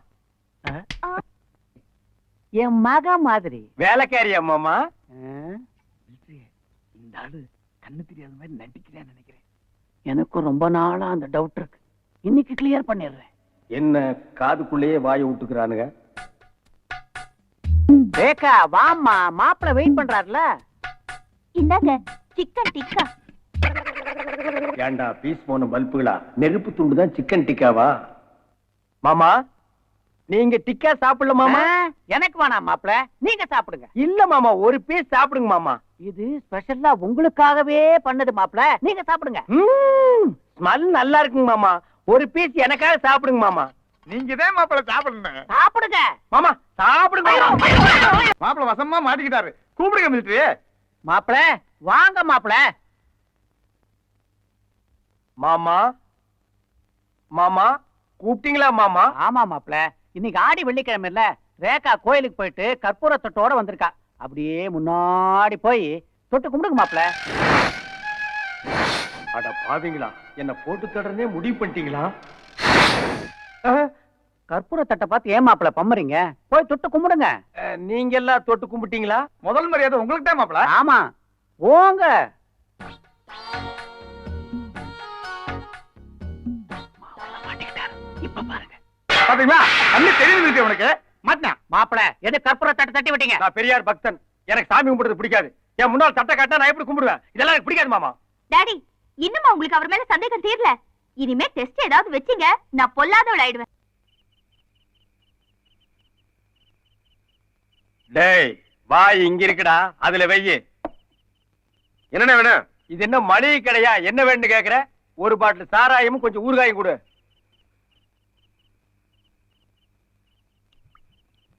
என் மக மாதிரி. வேலைக்காரியா மாமா? இந்த ஆளு கண்ணு தெரியாத மாதிரி நடிக்கிறேன்னு நினைக்கிறேன். எனக்கும் ரொம்ப நாளா அந்த டவுட் இருக்கு. இன்னைக்கு கிளியர் பண்ணிடுறேன். என்ன காதுக்குள்ளேயே வாயை விட்டுக்கிறானுங்க. ரேகா வாம்மா, மாப்பிள வெயிட் பண்றாருல. இந்தாங்க சிக்கன் டிக்கா. ஏண்டா பீஸ் போன பல்புகளா? நெருப்பு துண்டு தான் சிக்கன் டிக்காவா? மாமா, நீங்க டிக்கா சாப்பிடல மாமா. எனக்கு வேணாம் மாப்பிள, நீங்க சாப்பிடுங்க. இல்ல மாமா, ஒரு பீஸ் சாப்பிடுங்க மாமா. இது ஸ்பெஷலா உங்களுக்காகவே பண்ணது மாப்பிள, நீங்க சாப்பிடுங்க. ஸ்மெல் நல்லா இருக்குங்க மாமா. ஒரு பீஸ் எனக்காக சாப்பிடுங்க மாமா. நீங்க தான் மாப்பிள சாப்பிடணும். சாப்பிடுங்க மாமா சாப்பிடுங்க மாமா. மாப்பிள வசமா மாட்டிக்கிட்டாரு. கூப்பிடுங்க மிலிட்டரி. மாப்பிள வாங்க மாப்பிள. மாமா மாமா கூப்பிட்டீங்களா மாமா? ஆமா மாப்பிள, இன்னைக்கு ஆடி வெள்ளிக்கிழமை இல்ல, ரேகா கோயிலுக்கு போயிட்டு கற்பூர தொட்டோட வந்திருக்கா. அப்படியே முன்னாடி போய் தொட்டு கும்பிடுங்க மாப்பிள. அட பாவீங்களா, என்ன போட்டு தொடர்னே முடிவு பண்ணிட்டீங்களா? கற்பூர தட்டை பார்த்து ஏன் மாப்பிள பம்மறீங்க? போய் தொட்டு கும்பிடுங்க. நீங்க எல்லாம் தொட்டு கும்பிட்டீங்களா? முதல் மரியாதை உங்களுக்கு தான் மாப்பிள. ஆமா போங்க. இப்ப பாருங்க. பாத்தீங்களா, கண்ணு தெரியுது உனக்கு. மாட்டினா மாப்பிள, எது கற்பூர தட்டை தட்டி விட்டீங்க? நான் பெரியார் பக்தன், எனக்கு சாமி கும்பிடுறது பிடிக்காது. என் முன்னாள் தட்டை காட்டா நான் எப்படி கும்பிடுவேன்? இதெல்லாம் எனக்கு பிடிக்காது மாமா. டாடி இன்னுமா உங்களுக்கு அவர் மேல சந்தேகம் தீரல? இனிமே டெஸ்ட் ஏதாவது வெச்சீங்க நான் பொல்லாதவள் ஆயிடுவேன். டேய் வாய் இங்க இருக்குடா, அதுல வெய்யி. என்னென்ன வேணும்? இது என்ன மளிகை கடையா? என்ன வேணும்னு கேக்குற? ஒரு பாட்டில் சாராயமும் கொஞ்சம் ஊறுகாயும் கொடு.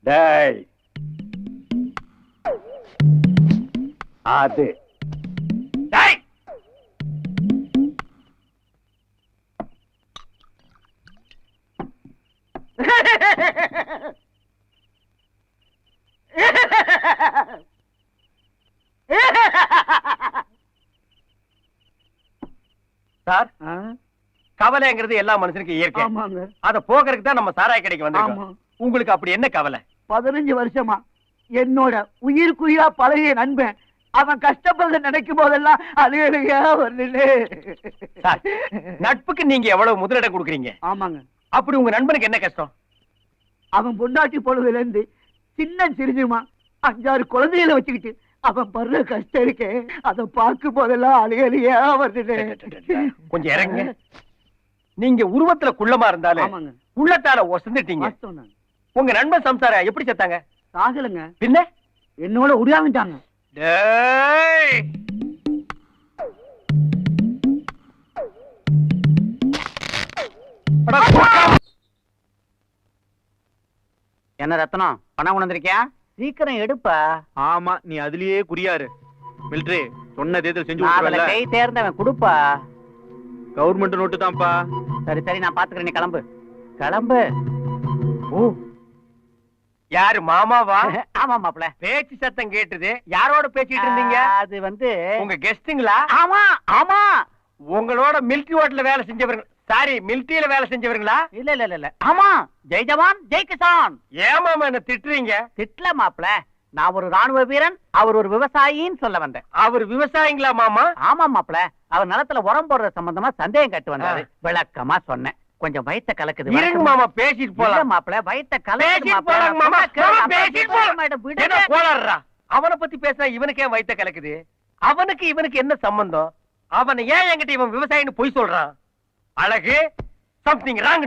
டேய் அது டேய் சார், கவலைங்கிறது எல்லா மனுஷனுக்கும் இயற்கை. ஆமாங்க. அத போக்குறதுக்கு தான் நம்ம சாராய கடைக்கு வந்திருக்கோம். உங்களுக்கு அப்படி என்ன கவலை? 15 வருஷமா என்னோட உயிருக்குயிரா பழகிய நண்பன் அவன் கஷ்டப்படுறத நினைக்கும் போதெல்லாம் அழுகையா வருது. சார், நட்புக்கு நீங்க எவ்வளவு முதலிடம் கொடுக்குறீங்க? ஆமாங்க. அப்படி உங்க நண்பனுக்கு என்ன கஷ்டம்? அவன் பொண்டாட்டி பொழுதுல இருந்து சின்ன சிரிஞ்சுமா 5-6 குழந்தைகளை வச்சுக்கிட்டு அவன் படுற கஷ்டம் இருக்கே, அதை பார்க்கும் போதெல்லாம் அழுகையா வருது. கொஞ்சம் இறங்குங்க. நீங்க உருவத்துல குள்ளமா இருந்தாலும் ஆமாங்க. உள்ளத்தால ஒசந்துட்டீங்க. உங்க நண்பன் சம்சார எப்படி செத்தாங்க? சாகலங்க. பின்ன என்னோட உடையாமிட்டாங்க. டேய் அட குறுக்கா- என்ன ரத்னம், பணம் கொண்டு வந்திருக்கியா? சீக்கிரம் எடுப்பா. ஆமா, நீ அதுலயே குறியாரு. மிலிட்டரி சொன்னதே செஞ்சு நான் அதுல விட்டுறல. கை தேர்ந்தவன், கொடுப்பா. கவர்மெண்ட் நோட்டு தான்ப்பா. சரி சரி, நான் பாத்துக்கிறேன், நீ கிளம்பு கிளம்பு. ஓ, யாரு மாமாவா? ஆமா மாப்ள. பேச்சு சத்தம் கேட்டுது. யாரோட பேசிட்டு இருந்தீங்க? அது வந்து உங்க கெஸ்டுங்களா? ஆமா ஆமா. உங்களோட மிலிட்டரி ஹோட்டல்ல வேலை செஞ்சவங்க, சாரி மிலிட்டரியில வேலை செஞ்சவங்களா? இல்ல இல்ல இல்ல இல்ல, ஆமா. ஜெய் ஜவான் ஜெய் கிசான். ஏமாமா என்ன திட்டுறீங்க? திட்ல மாப்ள, நான் ஒரு ராணுவ வீரன், அவர் ஒரு விவசாயின்னு சொல்ல வந்தேன். அவர் விவசாயிங்களா மாமா? ஆமா மாப்ள, அவர் நிலத்துல உரம் போடுற சம்பந்தமா சந்தேகம் கட்டு வந்தாரு. விளக்கமா சொன்னேன். கொஞ்சம் வயித்த கலக்குது. இருங்க மாமா, பேசிட்டு இல்ல போலாம். மாப்ள, வயித்த கலக்குது பேசிட்டு மாப்ள. போலாங்க மாமா. மாமா, பேசிட்டு போலாம். மேடம், விடுங்க. என்ன கோளாறுடா? அவனை பத்தி பேசினா இவனுக்கு ஏன் வயித்த கலக்குது? அவனுக்கு இவனுக்கு என்ன சம்பந்தம்? அவனை ஏன் என்கிட்ட இவன் விவசாயின்னு பொய் சொல்றான்? அழகு, சம்திங் ராங்கடா.